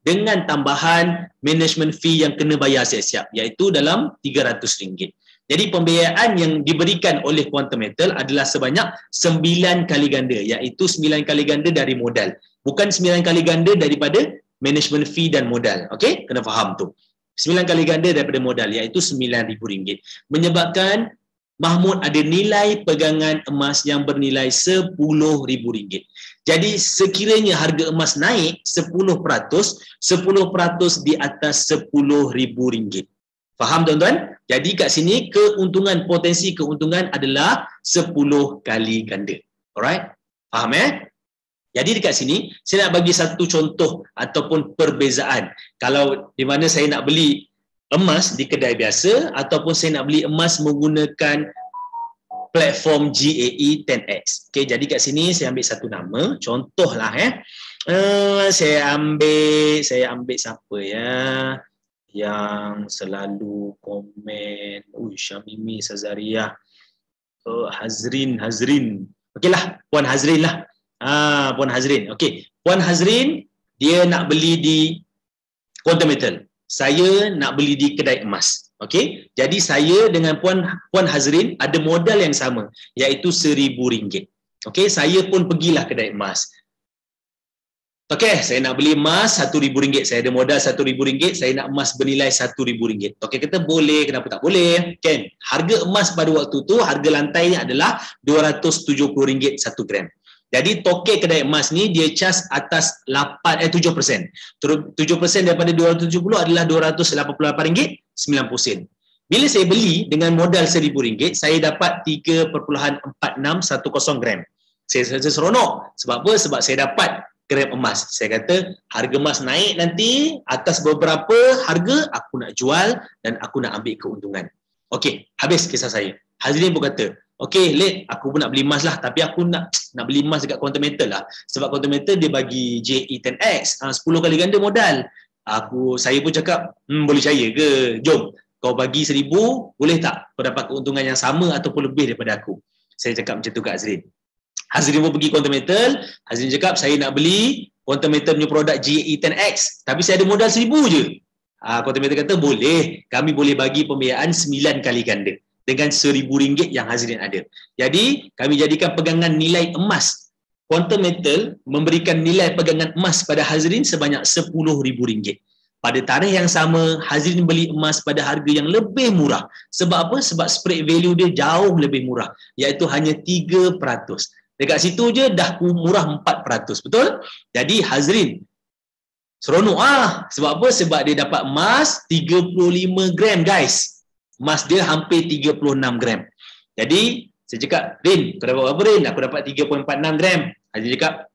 dengan tambahan management fee yang kena bayar siap-siap iaitu dalam RM300. Jadi pembiayaan yang diberikan oleh Quantum Metal adalah sebanyak 9 kali ganda iaitu 9 kali ganda dari modal. Bukan 9 kali ganda daripada management fee dan modal. Okey? Kena faham tu. 9 kali ganda daripada modal iaitu RM9,000. Menyebabkan Mahmud ada nilai pegangan emas yang bernilai RM10,000. Jadi sekiranya harga emas naik 10%, 10% di atas RM10,000. Faham tuan-tuan? Jadi kat sini potensi keuntungan adalah 10 kali ganda. Alright? Faham Jadi dekat sini, saya nak bagi satu contoh ataupun perbezaan. Kalau di mana saya nak beli emas di kedai biasa ataupun saya nak beli emas menggunakan platform GAE 10X. Okay, jadi kat sini saya ambil satu nama. Contohlah saya ambil siapa ya yang selalu komen. Syamimi Sazariah. Hazrin. Okeylah, Puan Hazrin lah. Puan Hazrin. Okey, Puan Hazrin dia nak beli di Quantum Metal. Saya nak beli di kedai emas. Okey, jadi saya dengan Puan Hazrin ada modal yang sama iaitu RM1,000. Okey, saya pun pergilah kedai emas. Okey, saya nak beli emas RM1,000. Saya ada modal RM1,000. Saya nak emas bernilai RM1,000. Okey, kata boleh, kenapa tak boleh? Kan? Harga emas pada waktu tu harga lantainya adalah RM270 1 gram. Jadi token kedai emas ni dia charge atas 7%. 7% daripada 270 adalah RM288.90. Bila saya beli dengan modal RM1,000, saya dapat 3.4610 gram. Saya seronok. Sebab apa? Sebab saya dapat gram emas. Saya kata harga emas naik nanti atas beberapa harga aku nak jual dan aku nak ambil keuntungan. Okey, habis kisah saya. Hazrin pun kata, okey, Late, aku pun nak beli emas lah. Tapi aku nak beli emas dekat Quantum Metal lah. Sebab Quantum Metal dia bagi GAE 10X. 10 kali ganda modal. Saya pun cakap, boleh percaya ke? Jom, kau bagi RM1,000, boleh tak kau dapat keuntungan yang sama ataupun lebih daripada aku? Saya cakap macam tu kat Hazrin. Hazrin pun pergi Quantum Metal. Hazrin cakap, saya nak beli Quantum Metal punya produk GAE 10X. Tapi saya ada modal RM1,000 je. Quantum Metal kata, boleh. Kami boleh bagi pembiayaan 9 kali ganda dengan RM1,000 yang Hazrin ada. Jadi, kami jadikan pegangan nilai emas. Quantum Metal memberikan nilai pegangan emas pada Hazrin sebanyak RM10,000. Pada tarikh yang sama, Hazrin beli emas pada harga yang lebih murah. Sebab apa? Sebab spread value dia jauh lebih murah, iaitu hanya 3%. Dekat situ je dah murah 4%. Betul? Jadi, Hazrin seronok Sebab apa? Sebab dia dapat emas 35 gram, guys. Emas dia hampir 36 gram. Jadi, saya cakap, Rin, kau dapat berapa, Rin? Aku dapat 3.46 gram. Dia cakap,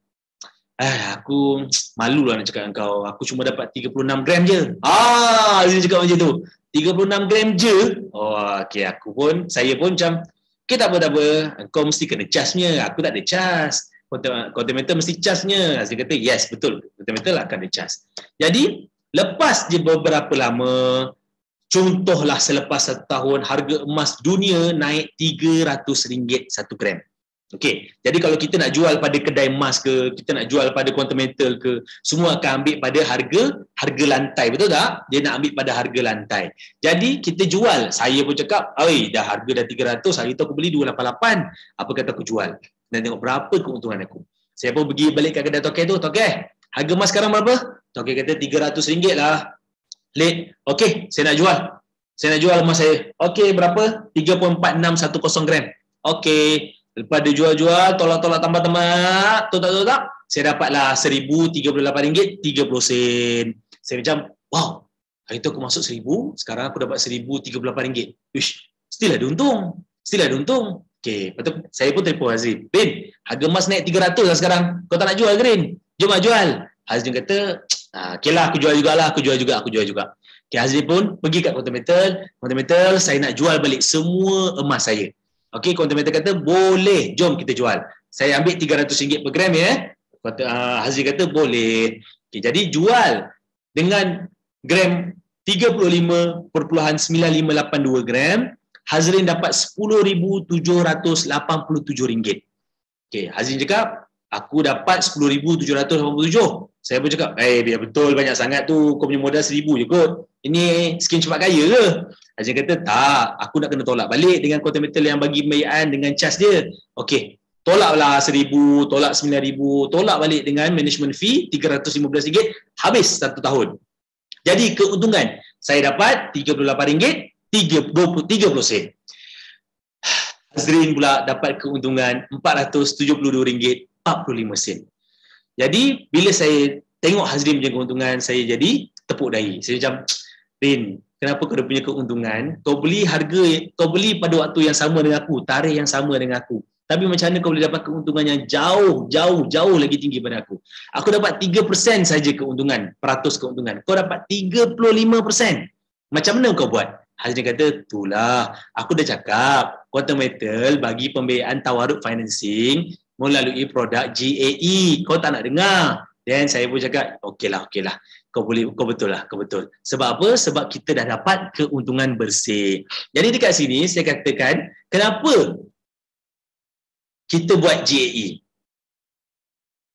aku malu lah nak cakap dengan kau. Aku cuma dapat 36 gram je. Dia cakap macam tu. 36 gram je? Okey, saya pun macam, Okay, tak apa. Kau mesti kena charge-nya. Aku tak ada charge. Quantum metal mesti charge-nya. Dia kata, yes, betul. Quantum metal akan ada charge. Jadi, lepas je beberapa lama, contohlah selepas 1 tahun, harga emas dunia naik RM300 1 gram. Okey, jadi kalau kita nak jual pada kedai emas ke, kita nak jual pada quantum metal ke, semua akan ambil pada harga lantai, betul tak? Dia nak ambil pada harga lantai. Jadi kita jual, saya pun cakap, "Oi, dah harga dah 300, hari tu aku beli 288. Apa kata aku jual? Dan tengok berapa keuntungan aku." Saya pun pergi balik kat kedai token tu, "Token, harga emas sekarang berapa?" Token kata RM300 lah. Late. Okey, saya nak jual. Saya nak jual emas saya. Okey, berapa? 3.4610 gram. Okey. Lepas dia jual-jual, tolak-tolak tambah-tambah, total-total, saya dapatlah RM1,038.30. Saya macam, wow, hari tu aku masuk RM1,000, sekarang aku dapat RM1,038. Wish, still ada untung. Still ada untung. Okay, lepas tu saya pun telefon Hazrin. Bin, harga emas naik 300 lah sekarang. Kau tak nak jual ke, Rin? Jom nak jual. Hazrin kata, okay lah, aku jual jugalah, aku jual juga. Okay, Hazrin pun pergi kat Quantum Metal, saya nak jual balik semua emas saya. Okey, Quantum Metal kata, boleh, jom kita jual. Saya ambil RM300 per gram ya. Hazrin kata, boleh. Okey, jadi jual dengan gram 35.9582 gram, Hazrin dapat RM10,787. Okey, Hazrin cakap, aku dapat RM10,787. Saya pun cakap, biar betul banyak sangat tu, kau punya modal RM1,000 je kot. Ini skim cepat kaya ke? Hazrin kata, tak, aku nak kena tolak balik dengan Quantum Metal yang bagi pembiayaan dengan charge dia. Okey, tolaklah RM1,000, tolak RM9,000, tolak balik dengan management fee RM315, habis 1 tahun. Jadi keuntungan, saya dapat RM38.30. Hazrin pula dapat keuntungan RM472.45. Jadi bila saya tengok Hazrin punya keuntungan, saya jadi tepuk dahi. Saya macam, Rin, kenapa kau dah punya keuntungan? Kau beli pada waktu yang sama dengan aku, tarikh yang sama dengan aku. Tapi macam mana kau boleh dapat keuntungan yang jauh lagi tinggi pada aku? Aku dapat 3% saja keuntungan, peratus keuntungan. Kau dapat 35%. Macam mana kau buat? Hazrin kata, itulah, aku dah cakap, Quantum Metal bagi pembiayaan tawaruk financing melalui produk GAE. Kau tak nak dengar. Dan saya pun cakap, okeylah. Kau betul. Sebab apa? Sebab kita dah dapat keuntungan bersih. Jadi dekat sini saya katakan, kenapa kita buat GAE?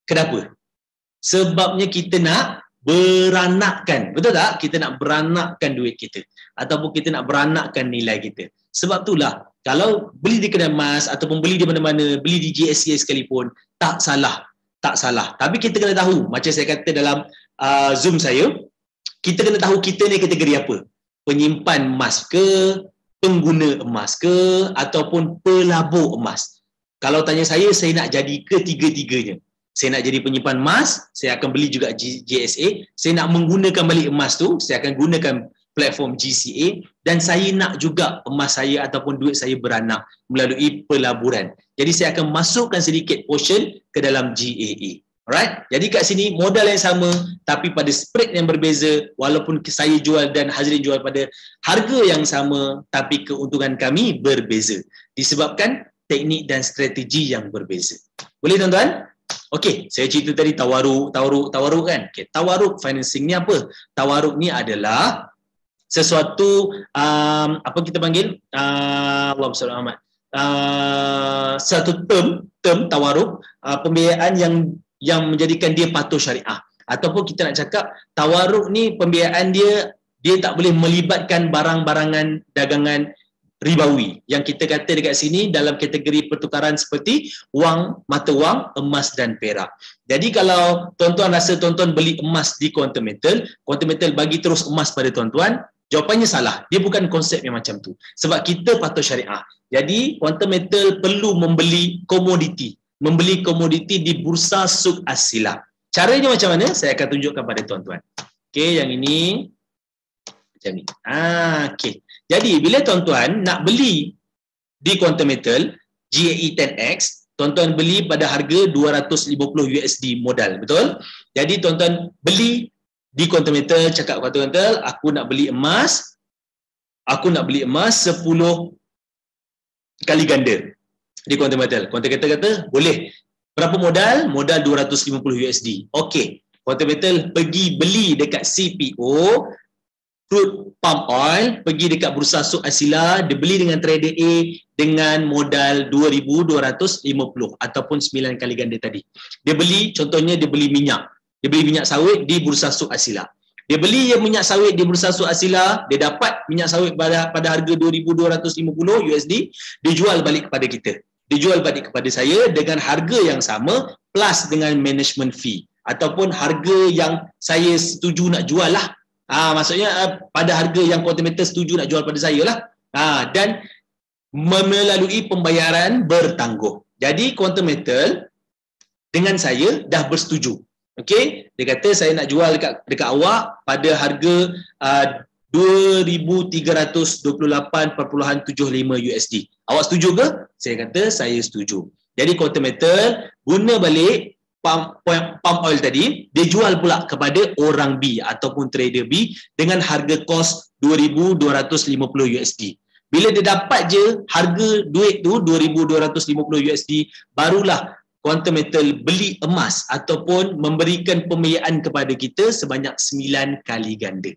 Kenapa? Sebabnya kita nak beranakkan, betul tak? Kita nak beranakkan duit kita ataupun kita nak beranakkan nilai kita. Sebab itulah, kalau beli di kedai emas ataupun beli di mana-mana, beli di GSCA sekalipun, tak salah. Tapi kita kena tahu, macam saya kata dalam Zoom saya, kita kena tahu kita ni kategori apa. Penyimpan emas ke, pengguna emas ke, ataupun pelabur emas. Kalau tanya saya nak jadi ketiga-tiganya. Saya nak jadi penyimpan emas, saya akan beli juga GSA. Saya nak menggunakan balik emas tu, saya akan gunakan platform GCA, dan saya nak juga emas saya ataupun duit saya beranak melalui pelaburan. Jadi saya akan masukkan sedikit portion ke dalam GAA. Alright? Jadi kat sini modal yang sama tapi pada spread yang berbeza, walaupun saya jual dan Hazrin jual pada harga yang sama tapi keuntungan kami berbeza disebabkan teknik dan strategi yang berbeza. Boleh tuan-tuan? Okey, saya cerita tadi tawaruk kan. Okay, tawaruk financing ni apa? Tawaruk ni adalah sesuatu apa kita panggil Allahumma salli Muhammad. Satu term tawaruk, pembiayaan yang menjadikan dia patuh syariah. Ataupun kita nak cakap tawaruk ni pembiayaan dia tak boleh melibatkan barang-barangan dagangan ribawi. Yang kita kata dekat sini dalam kategori pertukaran seperti wang, mata wang, emas dan perak. Jadi kalau tuan-tuan rasa tuan-tuan beli emas di Quantum Metal bagi terus emas pada tuan-tuan, jawapannya salah. Dia bukan konsep yang macam tu. Sebab kita patuh syariah. Jadi Quantum Metal perlu membeli komoditi di Bursa Suk As-Silah. Caranya macam mana? Saya akan tunjukkan pada tuan-tuan. Okey, yang ini macam ni. Okey. Jadi bila tuan-tuan nak beli di Quantum Metal GAE 10X, tuan-tuan beli pada harga $250 modal, betul? Jadi tuan-tuan beli di Quantum Metal, cakap Quantum Metal, aku nak beli emas 10 kali ganda di quantum metal. Quantum metal kata boleh. Berapa modal? Modal 250 USD. Okey. Quantum metal pergi beli dekat CPO crude palm oil, pergi dekat Bursa Suk Asila, dia beli dengan trader A dengan modal 2,250 ataupun 9 kali ganda tadi. Dia beli, contohnya dia beli minyak. Dia beli minyak sawit di Bursa Suk Asila. Dia beli minyak sawit di Bursa Suk Asila, dia dapat minyak sawit pada harga 2,250 USD, dia jual balik kepada kita. Dia jual balik kepada saya dengan harga yang sama plus dengan management fee ataupun harga yang saya setuju nak jual lah. Maksudnya pada harga yang quantum metal setuju nak jual pada saya lah. Dan melalui pembayaran bertangguh. Jadi quantum metal dengan saya dah bersetuju. Okey, dia kata saya nak jual dekat awak pada harga 2,328.75 USD. Awak setuju ke? Saya kata saya setuju. Jadi quantum metal guna balik palm oil tadi, dia jual pula kepada orang B ataupun trader B dengan harga kos 2,250 USD. Bila dia dapat je harga duit tu 2,250 USD, barulah quantum metal beli emas ataupun memberikan pembiayaan kepada kita sebanyak 9 kali ganda.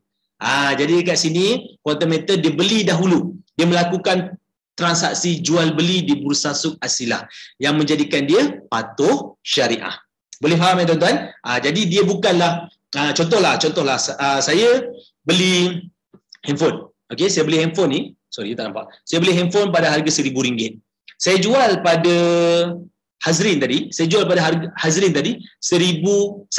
Jadi dekat sini quantum metal dia beli dahulu. Dia melakukan transaksi jual beli di Bursa Suk Asila yang menjadikan dia patuh syariah. Boleh faham ya tuan-tuan? Jadi dia bukanlah contohlah saya beli handphone. Okey, saya beli handphone ni, sorry tak nampak. Saya beli handphone pada harga RM1,000. Saya jual pada Hazrin tadi, RM1,001.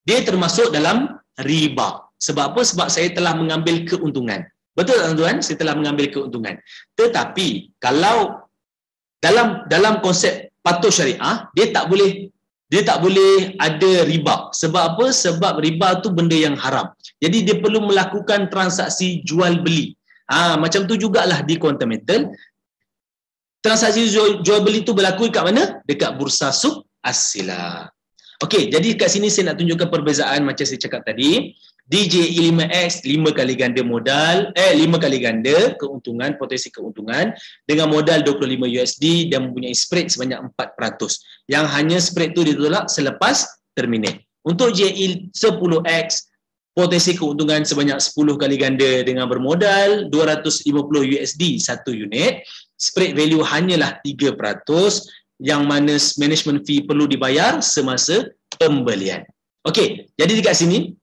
Dia termasuk dalam riba. Sebab apa? Sebab saya telah mengambil keuntungan. Betul tak tuan-tuan? Saya telah mengambil keuntungan. Tetapi kalau dalam konsep patuh syariah, dia tak boleh ada riba. Sebab apa? Sebab riba tu benda yang haram. Jadi dia perlu melakukan transaksi jual beli. Macam tu jugalah di quantum metal. Transaksi jual beli tu berlaku kat mana? Dekat Bursa Suk Asila. Okey, jadi kat sini saya nak tunjukkan perbezaan macam saya cakap tadi. DJE 5X 5 kali ganda modal, 5 kali ganda keuntungan, potensi keuntungan dengan modal 25 USD dan mempunyai spread sebanyak 4%. Yang hanya spread tu ditolak selepas terminate. Untuk JE 10X potensi keuntungan sebanyak 10 kali ganda dengan bermodal 250 USD satu unit. Spread value hanyalah 3% yang mana management fee perlu dibayar semasa pembelian. Okey, jadi dekat sini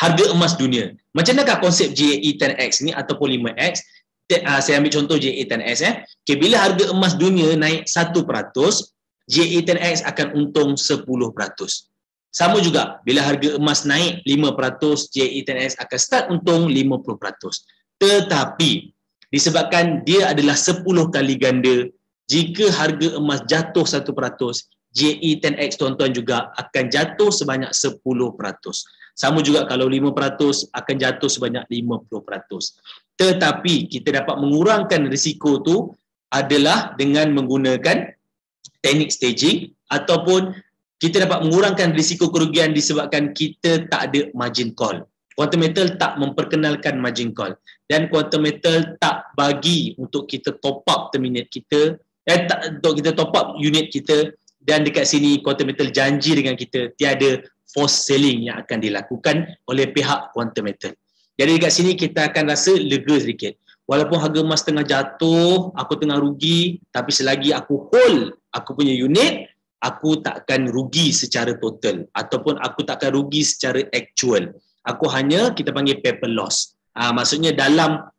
harga emas dunia. Macam manakah konsep JE 10X ni ataupun 5X? Saya ambil contoh JE 10X. Okay, bila harga emas dunia naik 1%, JE 10X akan untung 10%. Sama juga, bila harga emas naik 5%, JE 10X akan start untung 50%. Tetapi, disebabkan dia adalah 10 kali ganda, jika harga emas jatuh 1%, JE 10X tuan-tuan juga akan jatuh sebanyak 10%. Sama juga kalau 5% akan jatuh sebanyak 50%. Tetapi kita dapat mengurangkan risiko tu adalah dengan menggunakan teknik staging ataupun kita dapat mengurangkan risiko kerugian disebabkan kita tak ada margin call. Quantum metal tak memperkenalkan margin call dan quantum metal tak bagi untuk kita top up terminate kita, untuk kita top up unit kita, dan dekat sini quantum metal janji dengan kita tiada force selling yang akan dilakukan oleh pihak quantum metal. Jadi dekat sini kita akan rasa lega sedikit. Walaupun harga emas tengah jatuh, aku tengah rugi, tapi selagi aku hold aku punya unit, aku tak akan rugi secara total ataupun aku tak akan rugi secara actual. Aku hanya kita panggil paper loss. Maksudnya dalam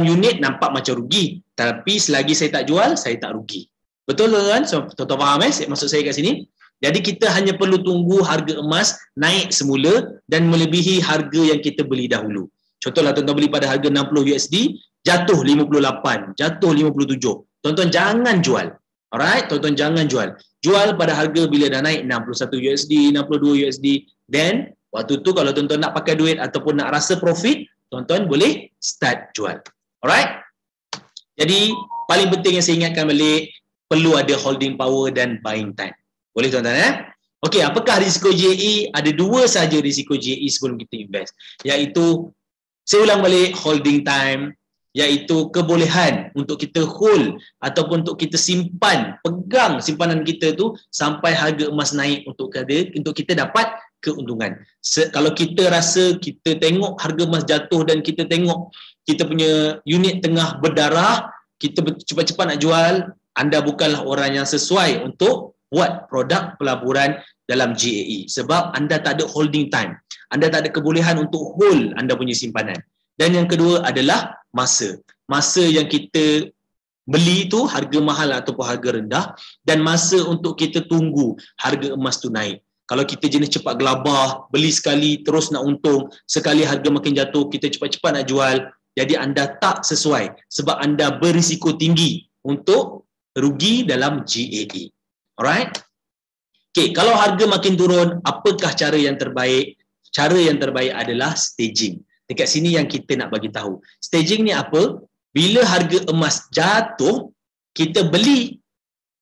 unit nampak macam rugi, tapi selagi saya tak jual, saya tak rugi. Betul kan? So, tuan-tuan faham maksud saya kat sini? Jadi kita hanya perlu tunggu harga emas naik semula dan melebihi harga yang kita beli dahulu. Contohlah tuan-tuan beli pada harga 60 USD, jatuh 58, jatuh 57. Tuan-tuan jangan jual. Alright, tuan-tuan jangan jual. Jual pada harga bila dah naik 61 USD, 62 USD. Then waktu tu kalau tuan-tuan nak pakai duit ataupun nak rasa profit, tuan-tuan boleh start jual. Alright? Jadi paling penting yang saya ingatkan balik, perlu ada holding power dan buying time. Boleh tuan-tuan Okey, apakah risiko JE? Ada dua saja risiko JE sebelum kita invest. Iaitu, saya ulang balik, holding time. iaitu kebolehan untuk kita hold ataupun untuk kita simpan, pegang simpanan kita tu sampai harga emas naik untuk kita dapat keuntungan. Kalau kita rasa kita tengok harga emas jatuh dan kita tengok kita punya unit tengah berdarah, kita cepat-cepat nak jual, anda bukanlah orang yang sesuai untuk buat produk pelaburan dalam GAE sebab anda tak ada holding time. Anda tak ada kebolehan untuk hold anda punya simpanan. Dan yang kedua adalah masa. Masa yang kita beli tu harga mahal ataupun harga rendah dan masa untuk kita tunggu harga emas tu naik. Kalau kita jenis cepat gelabah, beli sekali terus nak untung, sekali harga makin jatuh kita cepat-cepat nak jual, jadi anda tak sesuai sebab anda berisiko tinggi untuk rugi dalam GAE. Alright? Okay, kalau harga makin turun, apakah cara yang terbaik? Cara yang terbaik adalah staging. Dekat sini yang kita nak bagi tahu. Staging ni apa? Bila harga emas jatuh, kita beli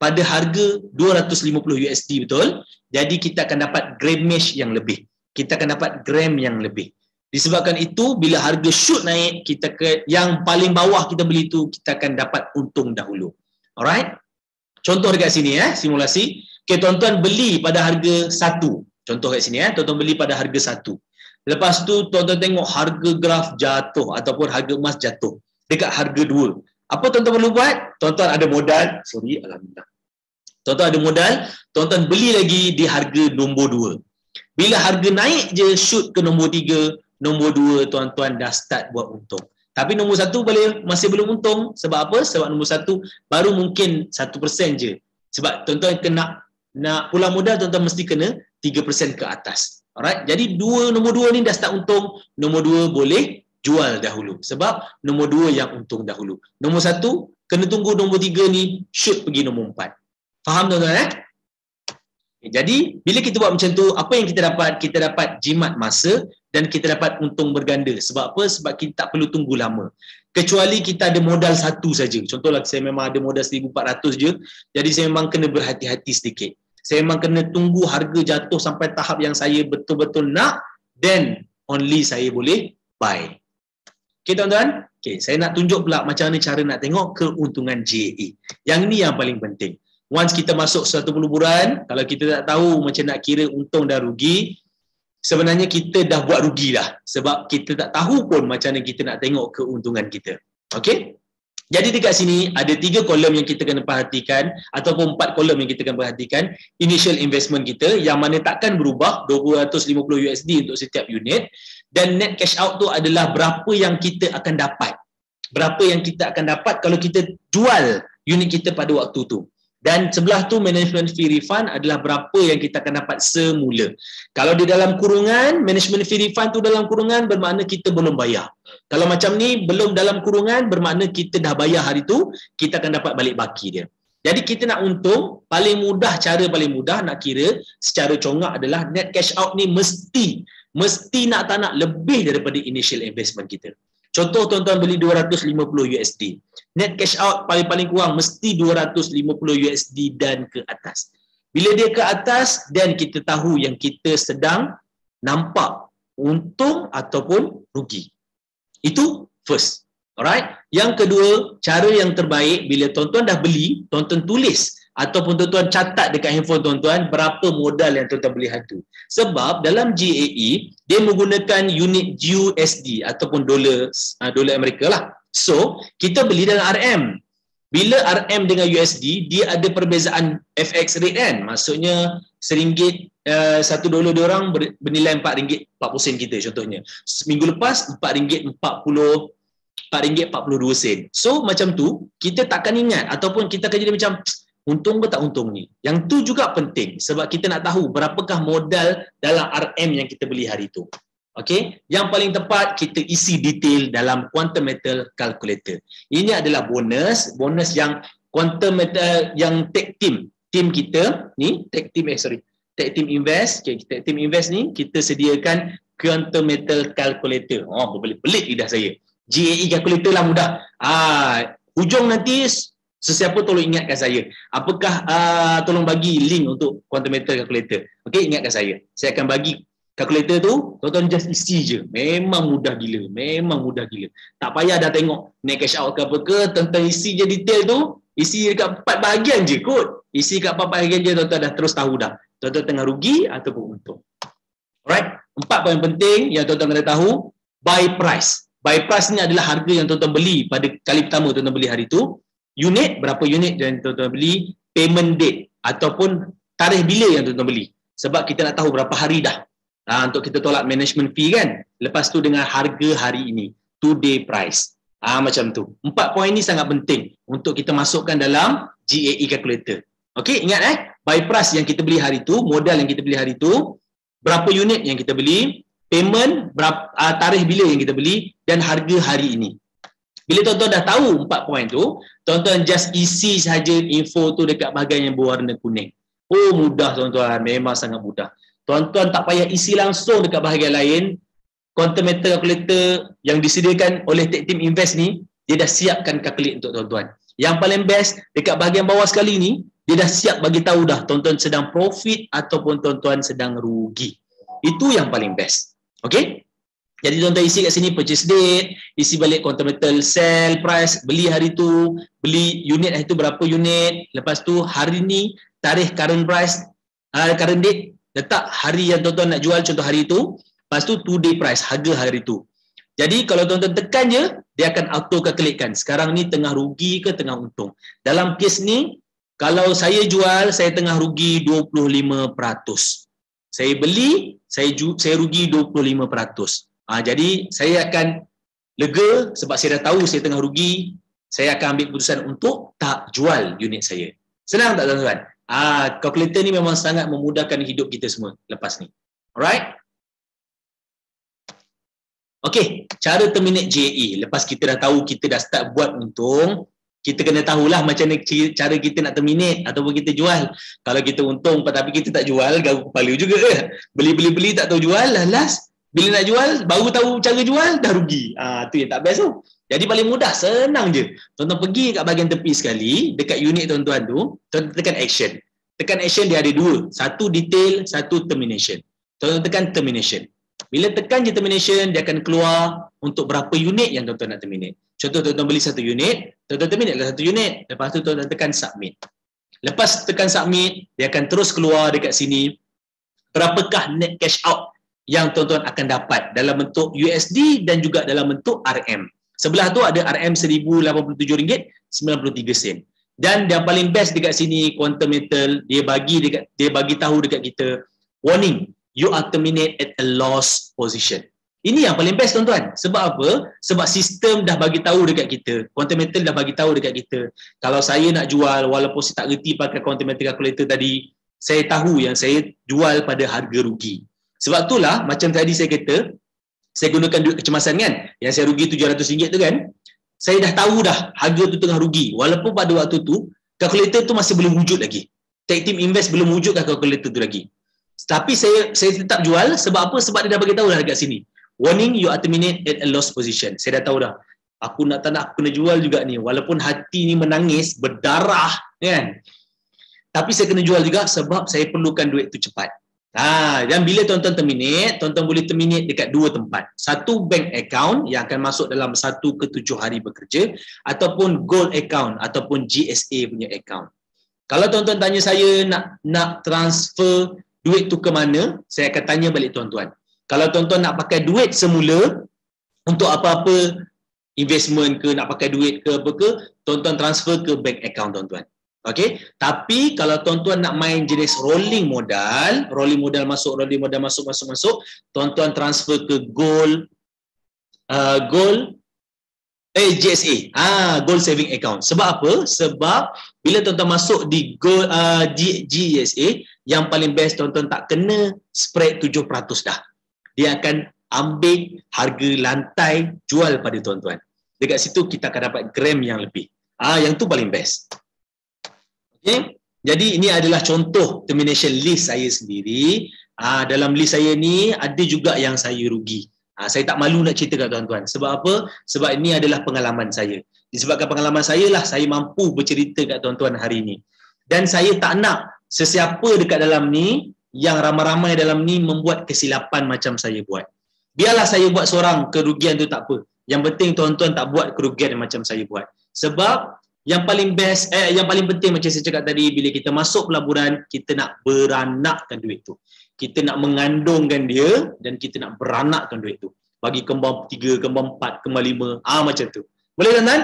pada harga 250 USD, betul? Jadi kita akan dapat grammage yang lebih. Kita akan dapat gram yang lebih. Disebabkan itu, bila harga shoot naik, yang paling bawah kita beli tu, kita akan dapat untung dahulu. Alright? Contoh dekat sini, simulasi. Okay, tuan-tuan beli pada harga 1. Contoh kat sini, tuan-tuan beli pada harga 1. Lepas tu tuan-tuan tengok harga graf jatuh ataupun harga emas jatuh dekat harga 2. Apa tuan-tuan perlu buat? Tuan-tuan ada modal, alhamdulillah. Tuan-tuan ada modal, tuan-tuan beli lagi di harga nombor 2. Bila harga naik je shoot ke nombor 3, nombor 2 tuan-tuan dah start buat untung. Tapi nombor 1 masih belum untung. Sebab apa? Sebab nombor 1 baru mungkin 1% je. Sebab tuan-tuan nak pulang modal, tuan-tuan mesti kena 3% ke atas. Alright, jadi nombor 2 ni dah start untung, nombor 2 boleh jual dahulu sebab nombor 2 yang untung dahulu. Nombor 1 kena tunggu nombor 3 ni shoot pergi nombor 4. Faham tuan-tuan? Jadi bila kita buat macam tu, apa yang kita dapat? Kita dapat jimat masa dan kita dapat untung berganda. Sebab apa? Sebab kita tak perlu tunggu lama. Kecuali kita ada modal 1 saja. Contohlah saya memang ada modal 1,400 je, jadi saya memang kena berhati-hati sedikit. Saya memang kena tunggu harga jatuh sampai tahap yang saya betul-betul nak, then only saya boleh buy. Okay tuan-tuan? Okay, saya nak tunjuk pula macam mana cara nak tengok keuntungan GAE. Yang ni yang paling penting. Once kita masuk satu peleburan, kalau kita tak tahu macam nak kira untung dan rugi, sebenarnya kita dah buat rugi dah. Sebab kita tak tahu pun macam mana kita nak tengok keuntungan kita. Okay? Jadi dekat sini ada 3 kolom yang kita kena perhatikan ataupun 4 kolom yang kita kena perhatikan. Initial investment kita yang mana takkan berubah 250 USD untuk setiap unit, dan net cash out tu adalah berapa yang kita akan dapat. Berapa yang kita akan dapat kalau kita jual unit kita pada waktu tu. Dan sebelah tu management fee refund adalah berapa yang kita akan dapat semula. Kalau di dalam kurungan, management fee refund tu dalam kurungan bermakna kita belum bayar. Kalau macam ni belum dalam kurungan bermakna kita dah bayar hari tu, kita akan dapat balik baki dia. Jadi kita nak untung, cara paling mudah nak kira secara congak adalah net cash out ni mesti nak tak nak lebih daripada initial investment kita. Contoh tuan-tuan beli 250 USD. Net cash out paling-paling kurang mesti 250 USD dan ke atas. Bila dia ke atas, dan kita tahu yang kita sedang nampak untung ataupun rugi. Itu first. Alright? Yang kedua, cara yang terbaik bila tuan-tuan dah beli, tuan-tuan tulis ataupun tuan-tuan catat dekat handphone tuan-tuan berapa modal yang tuan-tuan beli hari tu. Sebab dalam GAE, dia menggunakan unit USD ataupun dolar Amerika lah. So, kita beli dalam RM. Bila RM dengan USD, dia ada perbezaan FX rate kan? Maksudnya, RM1, $1 diorang bernilai RM4.40 kita contohnya. Minggu lepas, RM4.42. So, macam tu, kita takkan ingat ataupun kita akan jadi macam, untung ke tak untung ni? Yang tu juga penting sebab kita nak tahu berapakah modal dalam RM yang kita beli hari tu. Okey, yang paling tepat kita isi detail dalam quantum metal calculator. Ini adalah bonus yang quantum metal yang tech team kita ni, tech team invest. Okay, tech team invest ni kita sediakan quantum metal calculator. Oh, belit lidah saya. GAE calculator lah mudah. Hujung nanti sesiapa tolong ingatkan saya. Apakah tolong bagi link untuk quantum metal calculator. Okey, ingatkan saya. Saya akan bagi Kalkulator tu, tuan-tuan just isi je. Memang mudah gila. Memang mudah gila. Tak payah dah tengok net cash out ke apa ke, tuan-tuan isi je detail tu, isi dekat 4 bahagian je kot. Isi kat 4 bahagian je, tuan-tuan dah terus tahu dah. Tuan-tuan tengah rugi ataupun untung. Alright? 4 poin penting yang tuan-tuan kena tahu. Buy price. Buy price ni adalah harga yang tuan-tuan beli pada kali pertama tuan-tuan beli hari tu. Unit, berapa unit yang tuan-tuan beli. Payment date ataupun tarikh bila yang tuan-tuan beli. Sebab kita nak tahu berapa hari dah. Untuk kita tolak management fee kan. Lepas tu dengan harga hari ini. Today price. Macam tu. 4 poin ni sangat penting untuk kita masukkan dalam GAE calculator. Okey, ingat buy price yang kita beli hari tu, modal yang kita beli hari tu, berapa unit yang kita beli, payment, berapa, tarikh bila yang kita beli dan harga hari ini. Bila tuan-tuan dah tahu 4 poin tu, tuan-tuan just isi saja info tu dekat bahagian yang berwarna kuning. Oh, mudah tuan-tuan, memang sangat mudah. Tuan-tuan tak payah isi langsung dekat bahagian lain. Quantum meter calculator yang disediakan oleh Tech Team Invest ni, dia dah siapkan calculate untuk tuan-tuan. Yang paling best, dekat bahagian bawah sekali ni, dia dah siap bagi tahu dah tuan-tuan sedang profit ataupun tuan-tuan sedang rugi. Itu yang paling best. Okey? Jadi tuan-tuan isi kat sini purchase date, isi balik quantum meter sell price, beli hari tu, beli unit hari tu berapa unit, lepas tu hari ni, tarikh current price, current date, letak hari yang tuan-tuan nak jual contoh hari tu, lepas tu today price, harga hari tu. Jadi kalau tuan-tuan tekan je, dia akan auto calculate-kan. Sekarang ni tengah rugi ke tengah untung. Dalam kes ni, kalau saya jual, saya tengah rugi 25%. Saya beli, saya rugi 25%. Jadi saya akan lega sebab saya dah tahu saya tengah rugi. Saya akan ambil keputusan untuk tak jual unit saya. Senang tak tuan-tuan? Calculator ni memang sangat memudahkan hidup kita semua lepas ni. Alright? Okey, cara terminate GAE. Lepas kita dah tahu kita dah start buat untung, kita kena tahulah macam mana cara kita nak terminate ataupun kita jual. Kalau kita untung tapi kita tak jual, garuk kepala juga ke? Beli-beli tak tahu jual, last bila nak jual, baru tahu cara jual, dah rugi. Tu yang tak best tu. Jadi paling mudah, senang je. Tuan-tuan pergi kat bahagian tepi sekali, dekat unit tuan-tuan tu, tuan-tuan tekan action. Tekan action dia ada 2. Satu detail, satu termination. Tuan-tuan tekan termination. Bila tekan je termination, dia akan keluar untuk berapa unit yang tuan-tuan nak terminate. Contoh tuan-tuan beli 1 unit, tuan-tuan terminate lah 1 unit. Lepas tu tuan-tuan tekan submit. Lepas tekan submit, dia akan terus keluar dekat sini. Berapakah net cash out yang tuan-tuan akan dapat dalam bentuk USD dan juga dalam bentuk RM. Sebelah tu ada RM RM1087.93. Dan yang paling best dekat sini Quantum Metal, dia bagi tahu dekat kita, warning, you are terminate at a loss position. Ini yang paling best tuan-tuan. Sebab apa? Sebab sistem dah bagi tahu dekat kita. Quantum Metal dah bagi tahu dekat kita. Kalau saya nak jual, walaupun saya tak reti pakai Quantum Metal calculator tadi, saya tahu yang saya jual pada harga rugi. Sebab itulah macam tadi saya kata, saya gunakan duit kecemasan kan, yang saya rugi RM700 tu kan, saya dah tahu dah harga tu tengah rugi. Walaupun pada waktu tu, kalkulator tu masih belum wujud lagi. Tech Team Invest belum wujudkan kalkulator tu lagi. Tapi saya tetap jual, sebab apa? Sebab dia dah bagi tahu dah dekat sini. Warning, you are terminate at a loss position. Saya dah tahu dah. Aku nak tak nak, aku kena jual juga ni. Walaupun hati ni menangis, berdarah kan. Tapi saya kena jual juga sebab saya perlukan duit tu cepat. Dan bila tuan-tuan terminate, tuan-tuan boleh terminate dekat 2 tempat. Satu bank account yang akan masuk dalam 1 ke 7 hari bekerja, ataupun gold account ataupun GSA punya account. Kalau tuan-tuan tanya saya nak transfer duit tu ke mana, saya akan tanya balik tuan-tuan. Kalau tuan-tuan nak pakai duit semula untuk apa-apa investment ke, nak pakai duit ke apa ke, tuan-tuan transfer ke bank account tuan-tuan. Okey, tapi kalau tuan-tuan nak main jenis rolling modal masuk, tuan-tuan transfer ke GSA, gold saving account. Sebab apa? Sebab bila tuan-tuan masuk di gold GSA, yang paling best tuan-tuan tak kena spread 7% dah. Dia akan ambil harga lantai jual pada tuan-tuan. Dekat situ kita akan dapat gram yang lebih. Yang tu paling best. Okay. Jadi ini adalah contoh termination list saya sendiri. Dalam list saya ni ada juga yang saya rugi. Saya tak malu nak cerita kat tuan-tuan. Sebab apa? Sebab ini adalah pengalaman saya. Disebabkan pengalaman saya lah saya mampu bercerita kat tuan-tuan hari ini. Dan saya tak nak sesiapa dekat dalam ni yang ramai-ramai dalam ni membuat kesilapan macam saya buat. Biarlah saya buat seorang, kerugian tu tak apa. Yang penting tuan-tuan tak buat kerugian macam saya buat. Sebab yang paling best, yang paling penting macam saya cakap tadi, bila kita masuk pelaburan, kita nak beranakkan duit tu. Kita nak mengandungkan dia dan kita nak beranakkan duit tu. Bagi kembang 3, kembang 4, kembang 5, macam tu. Boleh tuan-tuan?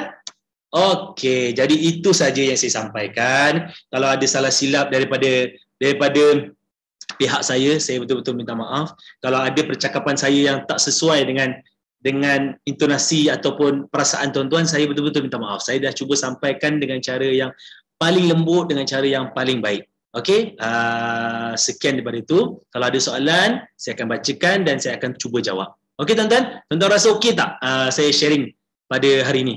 Okey, jadi itu saja yang saya sampaikan. Kalau ada salah silap daripada pihak saya betul-betul minta maaf. Kalau ada percakapan saya yang tak sesuai dengan intonasi ataupun perasaan tuan-tuan, saya betul-betul minta maaf. Saya dah cuba sampaikan dengan cara yang paling lembut, dengan cara yang paling baik. Okey, sekian daripada itu. Kalau ada soalan, saya akan bacakan dan saya akan cuba jawab. Okey tuan-tuan, tuan-tuan rasa okey tak saya sharing pada hari ini?